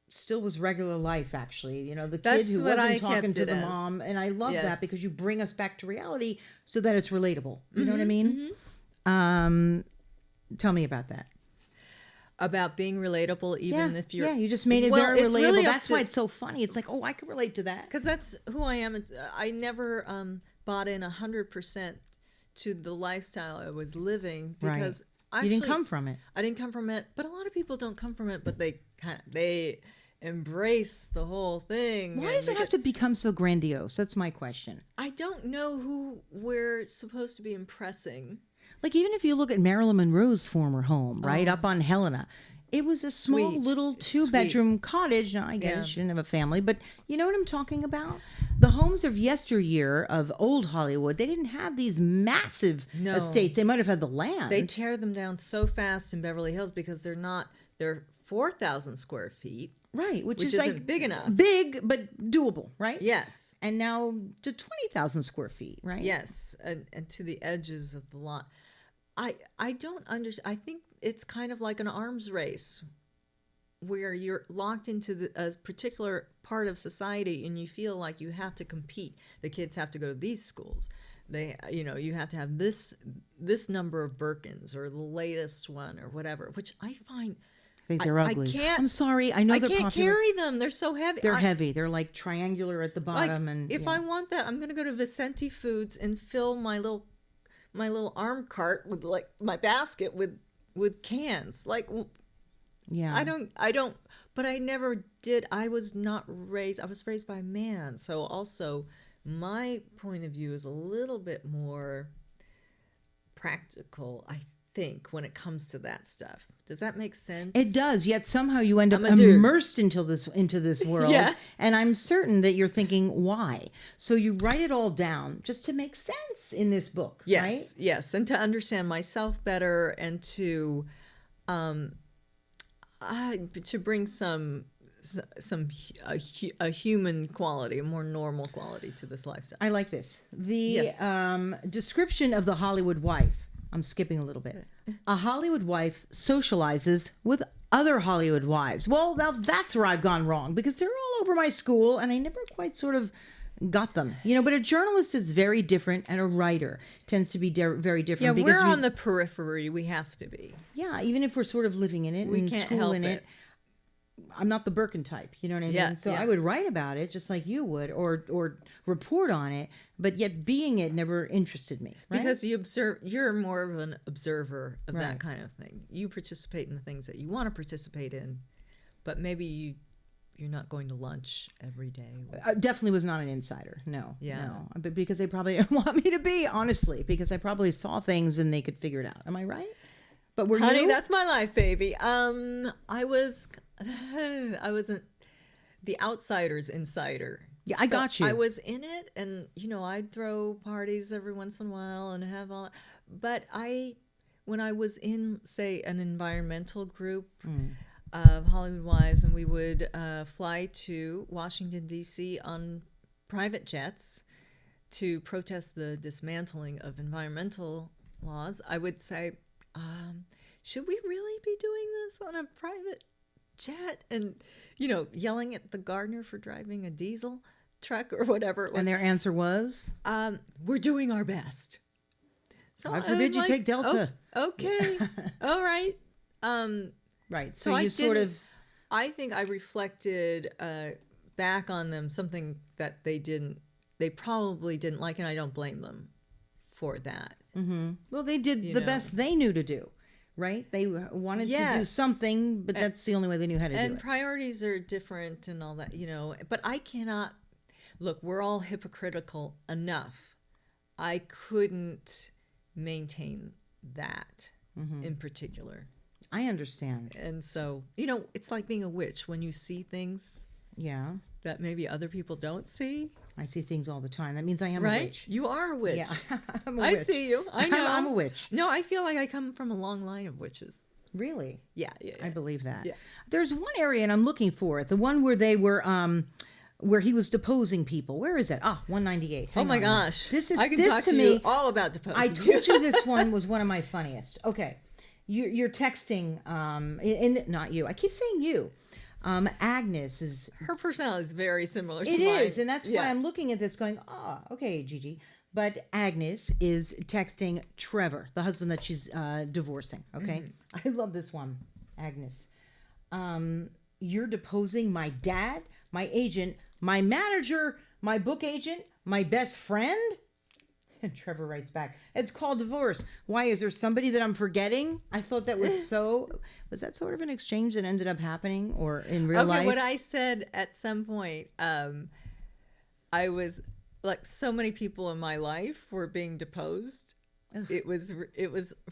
S1: still was regular life, actually. You know, the kid
S2: That's
S1: who
S2: what
S1: wasn't
S2: I
S1: talking
S2: kept
S1: to
S2: it
S1: the
S2: as.
S1: mom. And I love that
S2: Yes.
S1: because you bring us back to reality so that it's relatable. You know what I mean? Tell me about that.
S2: About being relatable, even if you're.
S1: Yeah, you just made it
S2: Well,
S1: very
S2: it's
S1: relatable.
S2: really up
S1: That's
S2: to-
S1: why it's so funny. It's like, oh, I can relate to that.
S2: Because that's who I am. I never bought in 100% to the lifestyle I was living because
S1: You didn't come from it.
S2: I didn't come from it, but a lot of people don't come from it, but they embrace the whole thing.
S1: Why
S2: and
S1: does it have to become so grandiose? That's my question.
S2: I don't know who we're supposed to be impressing.
S1: Like, even if you look at Marilyn Monroe's former home, right, up on Helena, it was a small
S2: Sweet.
S1: little
S2: It's
S1: 2-bedroom cottage. Now, I get
S2: Yeah.
S1: it, she didn't have a family, but you know what I'm talking about? The homes of yesteryear of old Hollywood, they didn't have these massive
S2: No.
S1: estates. They might have had the land.
S2: They tear them down so fast in Beverly Hills because they're 4,000 square feet.
S1: Right, which is
S2: isn't
S1: like
S2: big enough.
S1: big but doable, right?
S2: Yes.
S1: And now to 20,000 square feet, right?
S2: Yes, and to the edges of the lot. I don't understand. I think it's kind of like an arms race where you're locked into a particular part of society and you feel like you have to compete. The kids have to go to these schools. You have to have this number of Birkins or the latest one or whatever, which I find
S1: I think they're
S2: I
S1: ugly.
S2: can't-
S1: I'm sorry. I know
S2: I
S1: they're
S2: can't
S1: popular.
S2: carry them. They're so heavy.
S1: They're heavy. They're like triangular at the
S2: Like,
S1: bottom. And
S2: if
S1: yeah.
S2: I want that, I'm gonna go to Vicente Foods and fill my little arm cart with like my basket with cans. Like,
S1: yeah,
S2: I don't. But I never did. I was raised by a man. So also, my point of view is a little bit more practical, I think, when it comes to that stuff. Does that make sense?
S1: It does. Yet somehow you end up
S2: I'm a dude.
S1: immersed into this world.
S2: Yeah.
S1: And I'm certain that you're thinking, why? So you write it all down just to make sense in this book,
S2: Yes,
S1: right?
S2: yes, and to understand myself better and to bring a human quality, a more normal quality to this lifestyle.
S1: I like this. The
S2: Yes.
S1: description of the Hollywood wife. I'm skipping a little bit. A Hollywood wife socializes with other Hollywood wives. Well, now that's where I've gone wrong because they're all over my school and I never quite sort of got them. But a journalist is very different and a writer tends to be very different.
S2: Yeah,
S1: because
S2: we're on the periphery. We have to be.
S1: Yeah, even if we're sort of living in it
S2: We
S1: and
S2: can't
S1: school
S2: help
S1: in it.
S2: it.
S1: I'm not the Birkin type, you know what I mean?
S2: Yeah,
S1: So
S2: yeah.
S1: I would write about it just like you would or report on it, but yet being it never interested me. Right?
S2: Because you're more of an observer of
S1: Right.
S2: that kind of thing. You participate in the things that you want to participate in, but maybe you're not going to lunch every day.
S1: I definitely was not an insider. No.
S2: Yeah.
S1: No. But because they probably didn't want me to be, honestly, because I probably saw things and they could figure it out. Am I right? But were
S2: Honey,
S1: you?
S2: that's my life, baby. I was the outsider's insider.
S1: Yeah, I got you.
S2: I was in it, and I'd throw parties every once in a while and have all. But when I was in, say, an environmental group of Hollywood wives, and we would fly to Washington D.C. on private jets to protest the dismantling of environmental laws, I would say, should we really be doing this on a private jet? And, yelling at the gardener for driving a diesel truck or whatever it was.
S1: And their answer was?
S2: We're doing our best. So
S1: God
S2: I
S1: forbid
S2: was
S1: you
S2: like,
S1: take Delta.
S2: Oh, okay. All right.
S1: Right.
S2: So
S1: So
S2: I
S1: you sort
S2: didn't-
S1: of...
S2: I think I reflected back on them something that they probably didn't like, and I don't blame them for that.
S1: Well, they did the best they knew to do, right? They wanted to do something, but that's the only way they knew how to do it.
S2: And priorities are different and all that, But I cannot, look, we're all hypocritical enough. I couldn't maintain that in particular.
S1: I understand.
S2: And so, it's like being a witch when you see things that maybe other people don't see.
S1: I see things all the time. That means I am a witch.
S2: You are a witch.
S1: Yeah, I'm a
S2: I
S1: witch.
S2: see you. I know.
S1: I'm a witch.
S2: No, I feel like I come from a long line of witches.
S1: Really?
S2: Yeah.
S1: I believe that.
S2: Yeah.
S1: There's one area, and I'm looking for it. The one where they were, where he was deposing people. Where is it? 198.
S2: Oh my gosh. I can talk to
S1: me,
S2: you all about deposing.
S1: I told you this one was one of my funniest. Okay. You're texting, not you. I keep saying you. Agnes is...
S2: Her personality is very similar to
S1: mine. It is, and that's why I'm looking at this going, okay, Gigi. But Agnes is texting Trevor, the husband that she's divorcing, okay? I love this one, Agnes. You're deposing my dad, my agent, my manager, my book agent, my best friend? And Trevor writes back, it's called divorce. Why, is there somebody that I'm forgetting? I thought that was was that sort of an exchange that ended up happening or in real life?
S2: Okay, what I said at some point, I was, like, so many people in my life were being deposed. Ugh. It was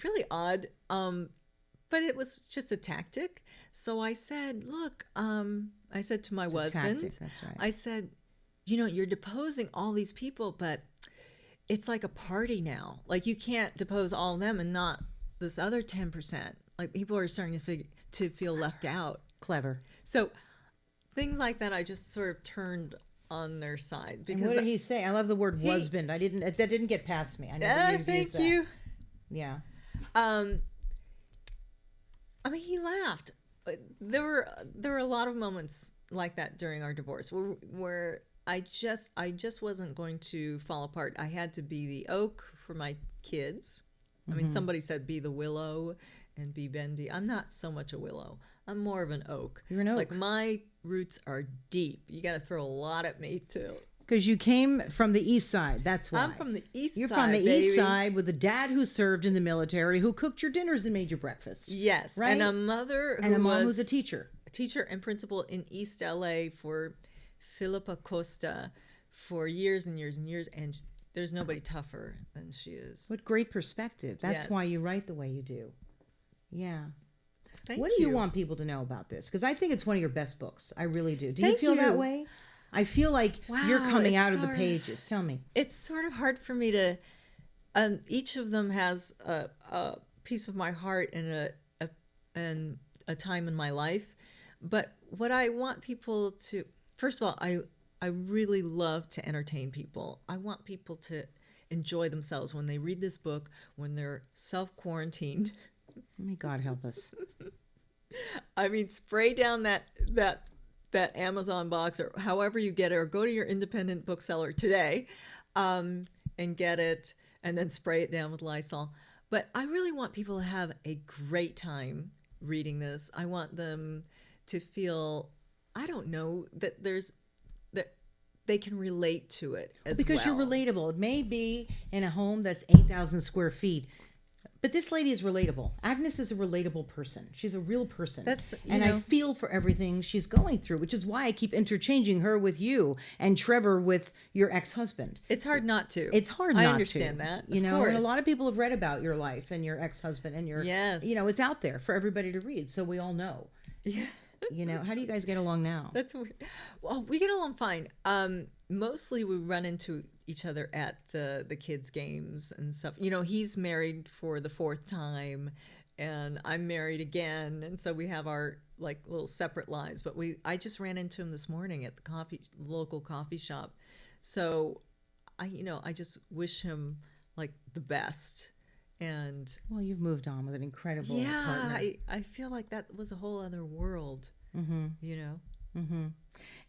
S2: really odd, but it was just a tactic. So I said, look, I said to my husband,
S1: tactic, that's right.
S2: I said, you're deposing all these people, but it's like a party now. Like, you can't depose all of them and not this other 10%. Like, people are starting to feel left out.
S1: Clever.
S2: So things like that, I just sort of turned on their side. Because
S1: and what did he say? I love the word husband. That didn't get past me. I never
S2: thank you.
S1: Yeah.
S2: I mean, he laughed. There were a lot of moments like that during our divorce where I just wasn't going to fall apart. I had to be the oak for my kids. I mean, somebody said be the willow and be bendy. I'm not so much a willow. I'm more of an oak.
S1: You're an oak.
S2: Like, my roots are deep. You got to throw a lot at me too.
S1: Because you came from the east side. That's why.
S2: I'm from the east side.
S1: You're from the east side with a dad who served in the military, who cooked your dinners and made your breakfast.
S2: Yes.
S1: Right?
S2: And a mother
S1: and a mom who's a teacher.
S2: Teacher and principal in East LA for Philippa Costa for years and years and years, and there's nobody tougher than she is.
S1: What great perspective. That's why you write the way you do. Yeah.
S2: Thank
S1: what
S2: you.
S1: do you want people to know about this? Because I think it's one of your best books. I really do. Do you
S2: Thank
S1: feel
S2: you.
S1: that way? I feel like you're coming out of the pages. Tell me.
S2: It's sort of hard for me to... each of them has a piece of my heart and a time in my life. But what I want people to... First of all, I really love to entertain people. I want people to enjoy themselves when they read this book, when they're self-quarantined.
S1: May God help us.
S2: I mean, spray down that Amazon box or however you get it, or go to your independent bookseller today and get it, and then spray it down with Lysol. But I really want people to have a great time reading this. I want them to feel, I don't know, that they can relate to it as
S1: because
S2: well.
S1: You're relatable. It may be in a home that's 8,000 square feet, but this lady is relatable. Agnes is a relatable person. She's a real person. I feel for everything she's going through, which is why I keep interchanging her with you and Trevor with your ex-husband.
S2: It's hard not to.
S1: It's hard not to.
S2: I understand that.
S1: You know, and a lot of people have read about your life and your ex-husband and your, it's out there for everybody to read. So we all know.
S2: Yeah.
S1: How do you guys get along now?
S2: That's weird. Well, we get along fine. Mostly we run into each other at the kids' games and stuff. He's married for the 4th time, and I'm married again, and so we have our little separate lives. But I just ran into him this morning at the local coffee shop. So I just wish him the best. And
S1: well, you've moved on with an incredible partner.
S2: I feel like that was a whole other world.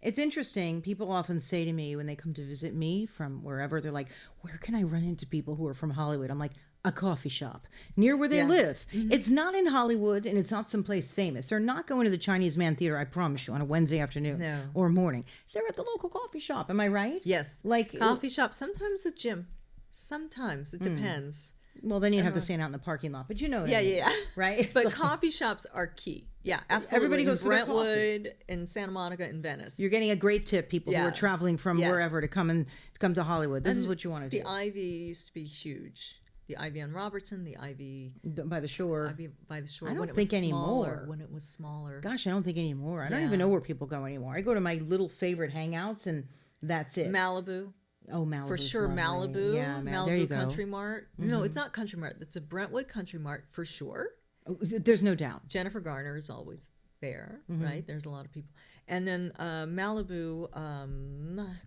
S1: It's interesting. People often say to me when they come to visit me from wherever, they're like, where can I run into people who are from Hollywood? I'm like, a coffee shop near where they live. It's not in Hollywood, and it's not someplace famous. They're not going to the Chinese Man Theater, I promise you, on a Wednesday afternoon or morning. They're at the local coffee shop. Am I right?
S2: Yes. Coffee shop. Sometimes the gym. Sometimes. It depends.
S1: Well, then you'd have to stand out in the parking lot, but you know what I mean,
S2: yeah.
S1: right?
S2: But coffee shops are key. Yeah, absolutely.
S1: Everybody goes
S2: in
S1: for their
S2: Brentwood, in Santa Monica, in Venice.
S1: You're getting a great tip, people who
S2: Yeah.
S1: are traveling from
S2: Yes.
S1: wherever to come to Hollywood. This is what you want to do.
S2: The Ivy used to be huge. The Ivy on Robertson, the Ivy
S1: By the shore.
S2: by the shore.
S1: I don't
S2: when it
S1: think
S2: was
S1: anymore.
S2: smaller, when it was smaller.
S1: Gosh, I don't think anymore. I don't
S2: Yeah.
S1: even know where people go anymore. I go to my little favorite hangouts, and that's it.
S2: Malibu.
S1: Oh, Malibu.
S2: For sure, Malibu.
S1: Yeah,
S2: Malibu
S1: there you go.
S2: Country Mart. No, it's not Country Mart. It's a Brentwood Country Mart for sure.
S1: Oh, there's no doubt.
S2: Jennifer Garner is always there, right? There's a lot of people. And then Malibu,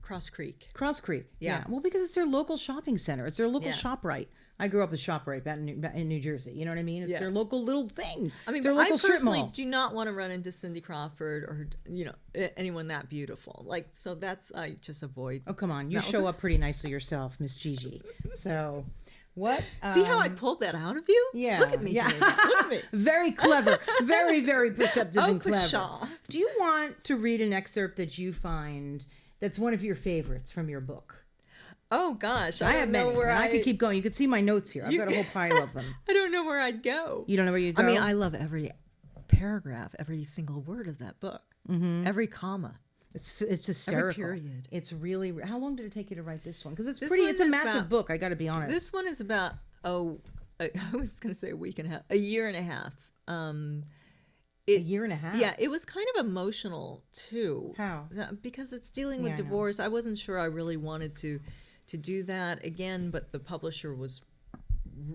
S2: Cross Creek.
S1: Cross Creek.
S2: Yeah.
S1: Well, because it's their local shopping center. It's their local
S2: Yeah.
S1: ShopRite. I grew up with ShopRite in New Jersey. You know what I mean? It's their local little thing.
S2: I mean,
S1: it's their
S2: I
S1: local strip
S2: personally
S1: mall.
S2: do not want to run into Cindy Crawford or, anyone that beautiful. Like, so that's, I just avoid.
S1: Oh, come on. You
S2: No.
S1: show up pretty nicely yourself, Miss Gigi. So, what?
S2: See how I pulled that out of you?
S1: Yeah.
S2: Look at me.
S1: Yeah.
S2: Look at me.
S1: Very clever. Very, very perceptive and clever.
S2: Pshaw.
S1: Do you want to read an excerpt that you find that's one of your favorites from your book?
S2: Oh, gosh.
S1: I have
S2: don't know
S1: many.
S2: where
S1: And I could keep going. You could see my notes here. I've got a whole pile of them.
S2: I don't know where I'd go.
S1: You don't know where you'd go?
S2: I mean, I love every paragraph, every single word of that book, every comma.
S1: It's hysterical.
S2: period.
S1: It's really. How long did it take you to write this one? Because it's
S2: This
S1: pretty.
S2: one
S1: It's a
S2: is
S1: massive
S2: about-
S1: book. I got to be honest.
S2: This one is about, I was going to say a year and a half.
S1: A year and a half.
S2: Yeah, it was kind of emotional too.
S1: How?
S2: Because it's dealing with
S1: Yeah, I know.
S2: divorce. I wasn't sure I really wanted to do that again, but the publisher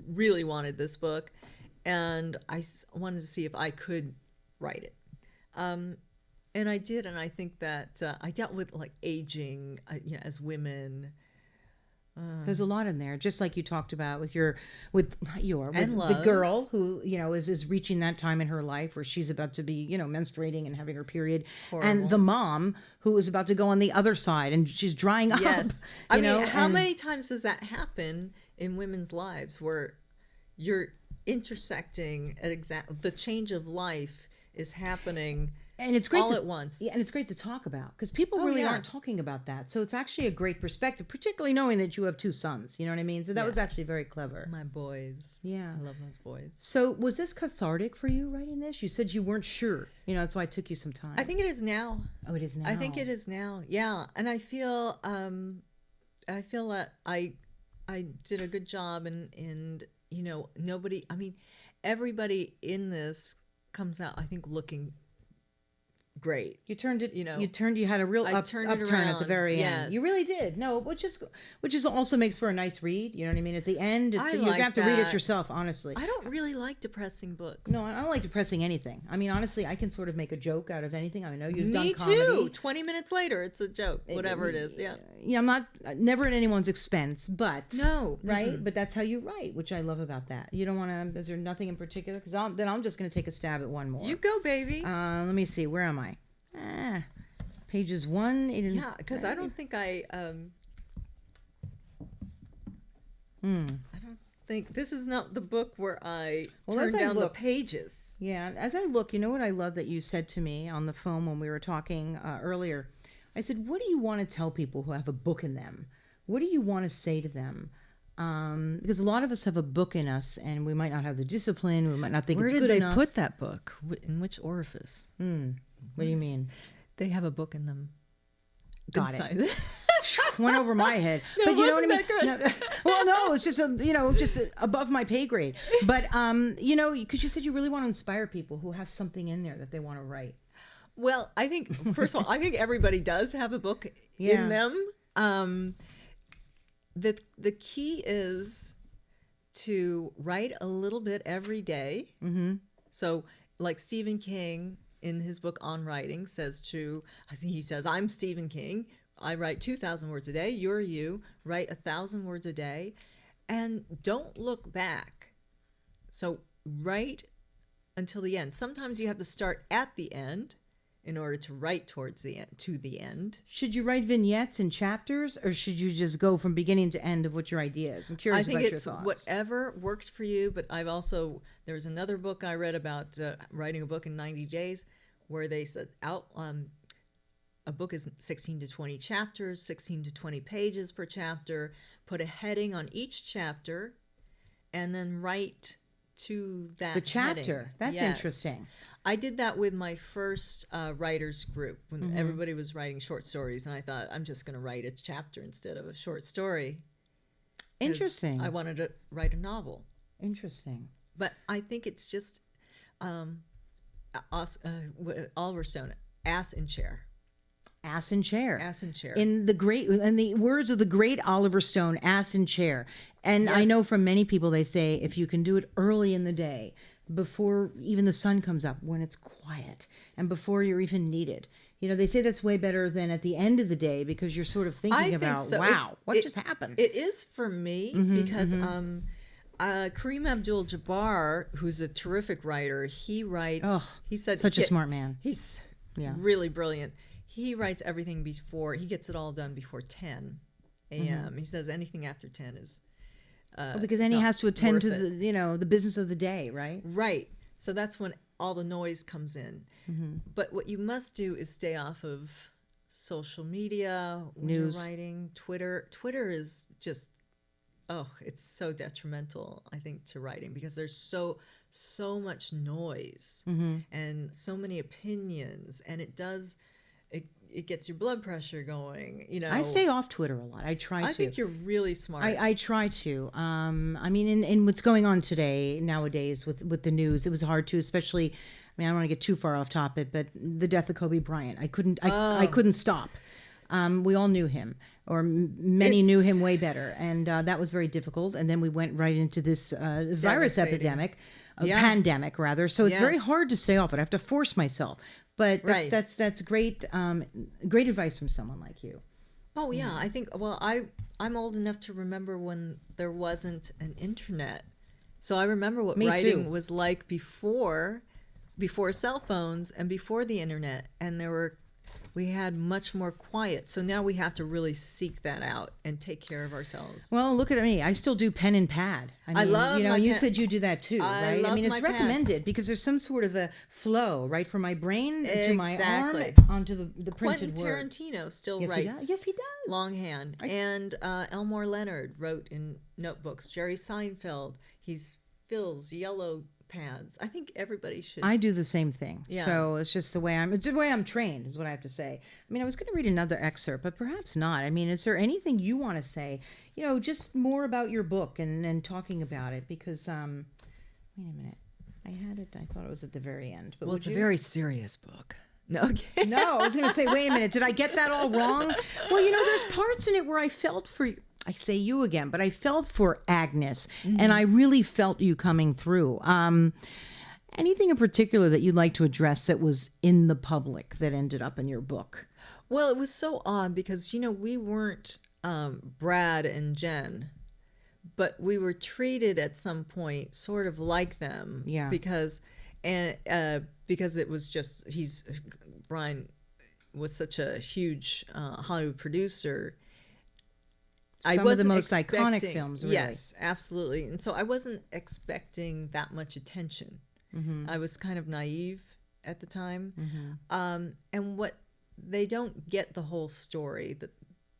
S2: really wanted this book, and I wanted to see if I could write it. And I did, and I think that I dealt with like aging, as women.
S1: There's a lot in there, just like you talked about with the
S2: love.
S1: girl who is reaching that time in her life where she's about to be menstruating and having her period,
S2: Horrible.
S1: and the mom who is about to go on the other side and she's drying up.
S2: Yes, I mean, how
S1: and-
S2: many times does that happen in women's lives where you're intersecting at the change of life is happening?
S1: And it's great
S2: all
S1: to,
S2: at once.
S1: Yeah, and it's great to talk about because people really
S2: yeah.
S1: aren't talking about that. So it's actually a great perspective, particularly knowing that you have two sons. You know what I mean? So that was actually very clever.
S2: My boys.
S1: Yeah.
S2: I love those boys.
S1: So was this cathartic for you writing this? You said you weren't sure. That's why it took you some time.
S2: I think it is now.
S1: Oh, it is now.
S2: I think it is now. Yeah, and I feel that I did a good job, and nobody. I mean, everybody in this comes out, I think, looking great.
S1: You turned it.
S2: You
S1: had a real
S2: turned it
S1: upturn at the
S2: around.
S1: very
S2: Yes.
S1: end. You really did. No, which is also makes for a nice read. You know what I mean? At the end, you're
S2: I
S1: gonna
S2: like
S1: have to read it
S2: that.
S1: yourself. Honestly,
S2: I don't really like depressing books.
S1: no, I don't like depressing anything. I mean, honestly, I can sort of make a joke out of anything. I know you've done
S2: Me
S1: comedy.
S2: too. 20 minutes later, it's a joke. Whatever it is. Yeah.
S1: Yeah, I'm not never at anyone's expense, but
S2: No.
S1: right? But that's how you write, which I love about that. You don't want to. Is there nothing in particular? Because then I'm just going to take a stab at one more.
S2: You go, baby.
S1: Let me see. Where am I? Pages 1.
S2: Yeah, because I don't think I don't think this is not the book where I
S1: Well, as
S2: turn
S1: I
S2: down the
S1: look-
S2: pages.
S1: Yeah, as I look, you know what I love that you said to me on the phone when we were talking earlier? I said, what do you want to tell people who have a book in them? What do you want to say to them? Because a lot of us have a book in us and we might not have the discipline. We might not think
S2: Where
S1: it's
S2: did
S1: good
S2: they
S1: enough.
S2: put that book? In which orifice?
S1: What do you mean?
S2: They have a book in them.
S1: Got
S2: inside.
S1: it. Went over my head.
S2: No,
S1: But you know what I mean?
S2: wasn't that
S1: No, well, no, it's just just above my pay grade. But because you said you really want to inspire people who have something in there that they want to write.
S2: Well, I think first of all, I think everybody does have a book in them. The key is to write a little bit every day. Mm-hmm. So, like Stephen King in his book On Writing he says, I'm Stephen King. I write 2,000 words a day. You're you. Write 1,000 words a day, and don't look back. So write until the end. Sometimes you have to start at the end in order to write towards the end, to the end.
S1: Should you write vignettes and chapters, or should you just go from beginning to end of what your idea is? I'm curious
S2: I think
S1: about
S2: it's
S1: your thoughts.
S2: whatever works for you, but there was another book I read about writing a book in 90 days where they said a book is 16 to 20 chapters, 16 to 20 pages per chapter, put a heading on each chapter, and then write to that
S1: The chapter.
S2: heading.
S1: That's
S2: Yes.
S1: interesting.
S2: I did that with my first writers group when
S1: Mm-hmm.
S2: everybody was writing short stories, and I thought, I'm just going to write a chapter instead of a short story. 'Cause
S1: Interesting.
S2: I wanted to write a novel.
S1: Interesting.
S2: But I think it's just Oliver Stone, ass in chair.
S1: Ass in chair.
S2: Ass in chair.
S1: In the words of the great Oliver Stone, ass in chair. And I
S2: Yes.
S1: know from many people, they say if you can do it early in the day, before even the sun comes up, when it's quiet, and before you're even needed. They say that's way better than at the end of the day, because you're sort of thinking
S2: I think
S1: about,
S2: so.
S1: wow, what just happened?
S2: It is for me because Kareem Abdul-Jabbar, who's a terrific writer, he writes. He said
S1: such a smart man.
S2: He's
S1: Yeah.
S2: really brilliant. He writes everything before. He gets it all done before 10 a.m. He says anything after 10 is.
S1: Because then he has to attend to
S2: worth it.
S1: the business of the day, right?
S2: Right. So that's when all the noise comes in. But what you must do is stay off of social media, when
S1: News.
S2: you're writing, Twitter. Twitter is just, it's so detrimental, I think, to writing, because there's so much noise and so many opinions, and it gets your blood pressure going.
S1: I stay off Twitter a lot. I try to.
S2: I think you're really smart.
S1: I try to. I mean, in what's going on today, nowadays, with the news, it was hard to, especially. I mean, I don't want to get too far off topic, but the death of Kobe Bryant, I couldn't stop. We all knew him, or many knew him way better, and that was very difficult. And then we went right into this virus epidemic, pandemic rather. So it's very hard to stay off it. I have to force myself. But that's great. Great advice from someone like you.
S2: Oh yeah, I think. Well, I'm old enough to remember when there wasn't an internet, so I remember what writing was like before cell phones and before the internet, and we had much more quiet. So now we have to really seek that out and take care of ourselves.
S1: Well, look at me. I still do pen and pad. I
S2: love my
S1: you
S2: pen.
S1: said you do that too, right?
S2: love
S1: it's
S2: my
S1: recommended because there's some sort of a flow, right, from my brain to my arm onto the printed
S2: Quentin
S1: word.
S2: Tarantino still
S1: Yes,
S2: writes.
S1: he does. Yes, he does.
S2: Longhand. And Elmore Leonard wrote in notebooks. Jerry Seinfeld, he fills yellow pads. I think everybody should.
S1: I do the same thing.
S2: Yeah.
S1: So it's just the way I'm trained, is what I have to say. I mean, I was going to read another excerpt, but perhaps not. I mean, is there anything you want to say? Just more about your book and talking about it, because wait a minute, I had it. I thought it was at the very end. But
S2: It's a very serious book. No, okay.
S1: No, I was going to say, wait a minute, did I get that all wrong? Well, there's parts in it where I felt for. I say you again, but I felt for Agnes, and I really felt you coming through. Anything in particular that you'd like to address that was in the public that ended up in your book?
S2: Well, it was so odd because, we weren't Brad and Jen, but we were treated at some point sort of like them.
S1: Yeah.
S2: Because it was just, Brian was such a huge Hollywood producer.
S1: Some of the most iconic films, really.
S2: Yes, absolutely. And so I wasn't expecting that much attention. I was kind of naive at the time. And what they don't get the whole story, that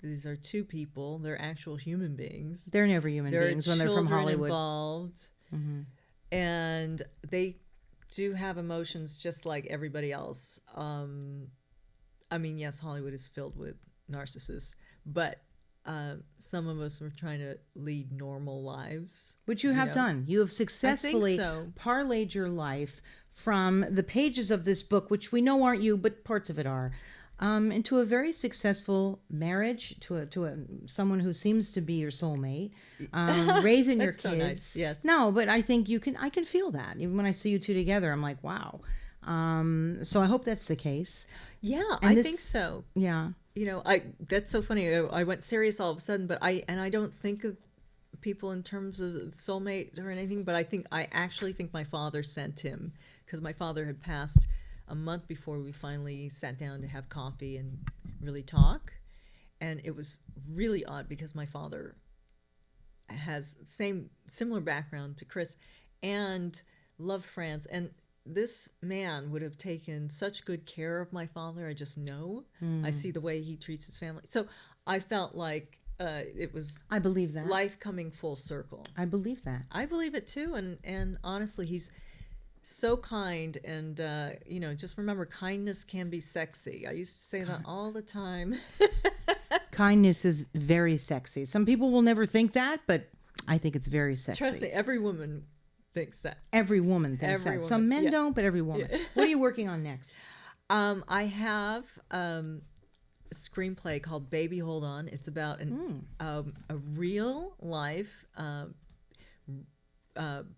S2: these are two people, they're actual human beings.
S1: They're never human beings when they're from Hollywood.
S2: Involved. And they do have emotions just like everybody else. I mean, yes, Hollywood is filled with narcissists, but some of us were trying to lead normal lives.
S1: Which you have done. You have successfully parlayed your life from the pages of this book, which we know aren't you, but parts of it are, into a very successful marriage to someone who seems to be your soulmate, raising your kids.
S2: So nice. Yes.
S1: No, but I think I can feel that. Even when I see you two together, I'm like, wow. So I hope that's the case.
S2: Yeah, I think so.
S1: Yeah.
S2: That's so funny. I went serious all of a sudden, but I don't think of people in terms of soulmate or anything, but I actually think my father sent him, because my father had passed a month before we finally sat down to have coffee and really talk. And it was really odd because my father has similar background to Chris and loved France, and this man would have taken such good care of my father. I just know. I see the way he treats his family. So I felt like it was
S1: I believe that.
S2: life coming full circle.
S1: I believe that.
S2: I believe it too, and honestly, he's so kind, and just remember, kindness can be sexy. I used to say that all the time.
S1: Kindness is very sexy. Some people will never think that, but I think it's very sexy.
S2: Trust me, every woman thinks that.
S1: Every woman thinks
S2: Every
S1: that.
S2: woman,
S1: Some men
S2: yeah.
S1: don't, but every woman. What are you working on next?
S2: I have a screenplay called Baby Hold On. It's about a real life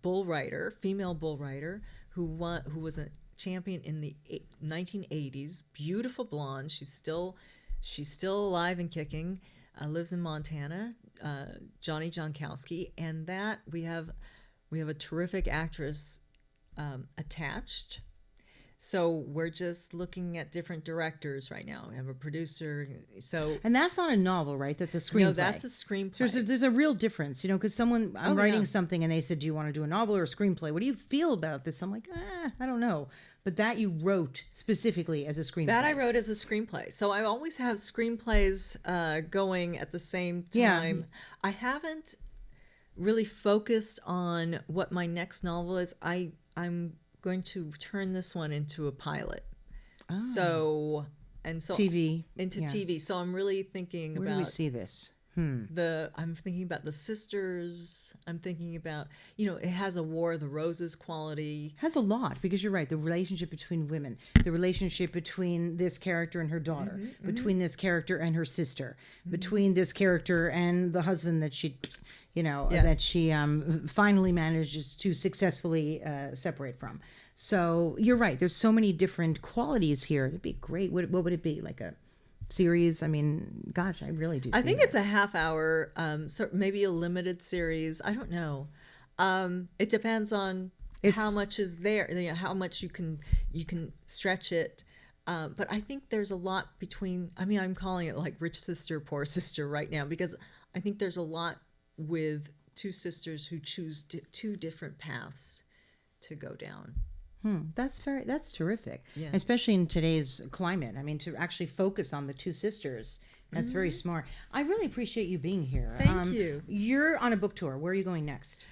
S2: bull rider, female bull rider who was a champion in the 1980s. Beautiful blonde. She's still alive and kicking. Lives in Montana. Johnny Jonkowski, and that we have a terrific actress attached. So we're just looking at different directors right now. We have a producer. So
S1: And that's not a novel, right? That's a screenplay.
S2: no, that's a screenplay.
S1: There's a real difference, because I'm writing
S2: yeah.
S1: something and they said, do you want to do a novel or a screenplay? What do you feel about this? I'm like, I don't know. But that you wrote specifically as a screenplay.
S2: That I wrote as a screenplay. So I always have screenplays going at the same time.
S1: Yeah.
S2: I haven't really focused on what my next novel is. I'm going to turn this one into a pilot.
S1: Oh.
S2: So
S1: TV.
S2: into
S1: Yeah.
S2: TV. So I'm really thinking
S1: Where
S2: about
S1: do we see this?
S2: I'm thinking about the sisters. I'm thinking about, it has a War of the Roses quality.
S1: Has a lot, because you're right. The relationship between women, the relationship between this character and her daughter, between this character and her sister, between this character and the husband that she,
S2: Yes.
S1: that she finally manages to successfully separate from. So you're right. There's so many different qualities here. It'd be great. What would it be? Like a series? I mean, gosh, I really do.
S2: I think it's a half hour, so maybe a limited series. I don't know. It depends on how much is there, how much you can stretch it. But I think there's a lot between. I mean, I'm calling it like Rich Sister, Poor Sister right now, because I think there's a lot with two sisters who choose two different paths to go down.
S1: That's terrific.
S2: Yeah.
S1: Especially in today's climate. I mean, to actually focus on the two sisters. That's very smart. I really appreciate you being here.
S2: Thank you.
S1: You're on a book tour. Where are you going next?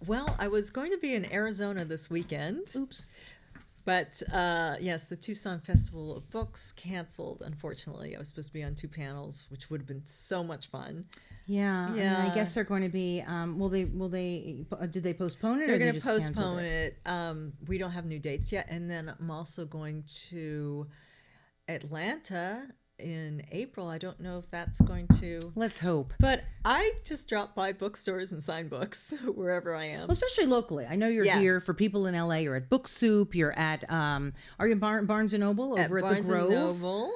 S2: Well, I was going to be in Arizona this weekend.
S1: Oops.
S2: But yes, the Tucson Festival of Books canceled, unfortunately. I was supposed to be on 2 panels, which would have been so much fun.
S1: Yeah. I mean, I guess they're going to be. Did they postpone it?
S2: They're
S1: or
S2: going
S1: they
S2: to
S1: just canceled
S2: postpone it. We don't have new dates yet. And then I'm also going to Atlanta in April. I don't know if that's going to.
S1: Let's hope.
S2: But I just drop by bookstores and sign books wherever I am.
S1: Well, especially locally. I know you're here for people in LA. You're at Book Soup. You're at. Are you in Barnes and Noble over at
S2: Barnes
S1: the Grove?
S2: and Noble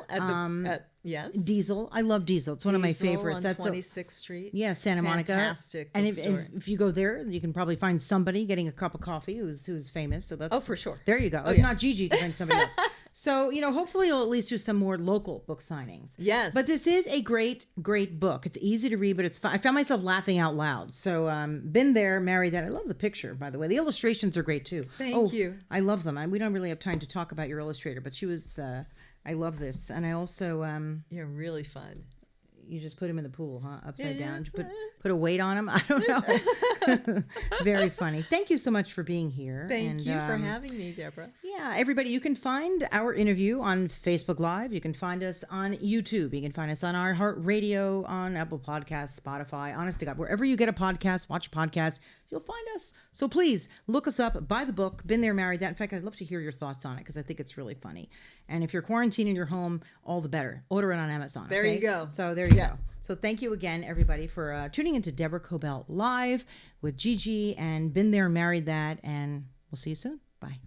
S2: at yes.
S1: Diesel. I love Diesel. It's one of my favorites.
S2: On
S1: That's
S2: 26th Street.
S1: Yeah, Santa Monica.
S2: Fantastic
S1: And
S2: bookstore.
S1: if you go there, you can probably find somebody getting a cup of coffee who's famous. So that's
S2: for sure.
S1: There you go. If not Gigi, you can find somebody else. So, hopefully you'll at least do some more local book signings.
S2: Yes.
S1: But this is a great, great book. It's easy to read, but it's fun. I found myself laughing out loud. So, been there, married that. I love the picture, by the way. The illustrations are great, too.
S2: Thank you.
S1: I love them. We don't really have time to talk about your illustrator, but she was... I love this. And I also...
S2: You're really fun.
S1: You just put him in the pool, huh? Upside
S2: Yeah,
S1: down.
S2: yeah.
S1: Put a weight on him. I don't know. Very funny. Thank you so much for being here.
S2: Thank you for having me, Deborah.
S1: Yeah, everybody, you can find our interview on Facebook Live. You can find us on YouTube. You can find us on our Heart Radio, on Apple Podcasts, Spotify. Honest to God, wherever you get a podcast, watch a podcast, you'll find us. So please look us up, buy the book, Been There, Married That. In fact, I'd love to hear your thoughts on it because I think it's really funny. And if you're quarantined in your home, all the better. Order it on Amazon.
S2: There
S1: okay?
S2: you go.
S1: So there you go. So thank you again, everybody, for tuning into Deborah Kobylt Live with Gigi and Been There, Married That. And we'll see you soon. Bye.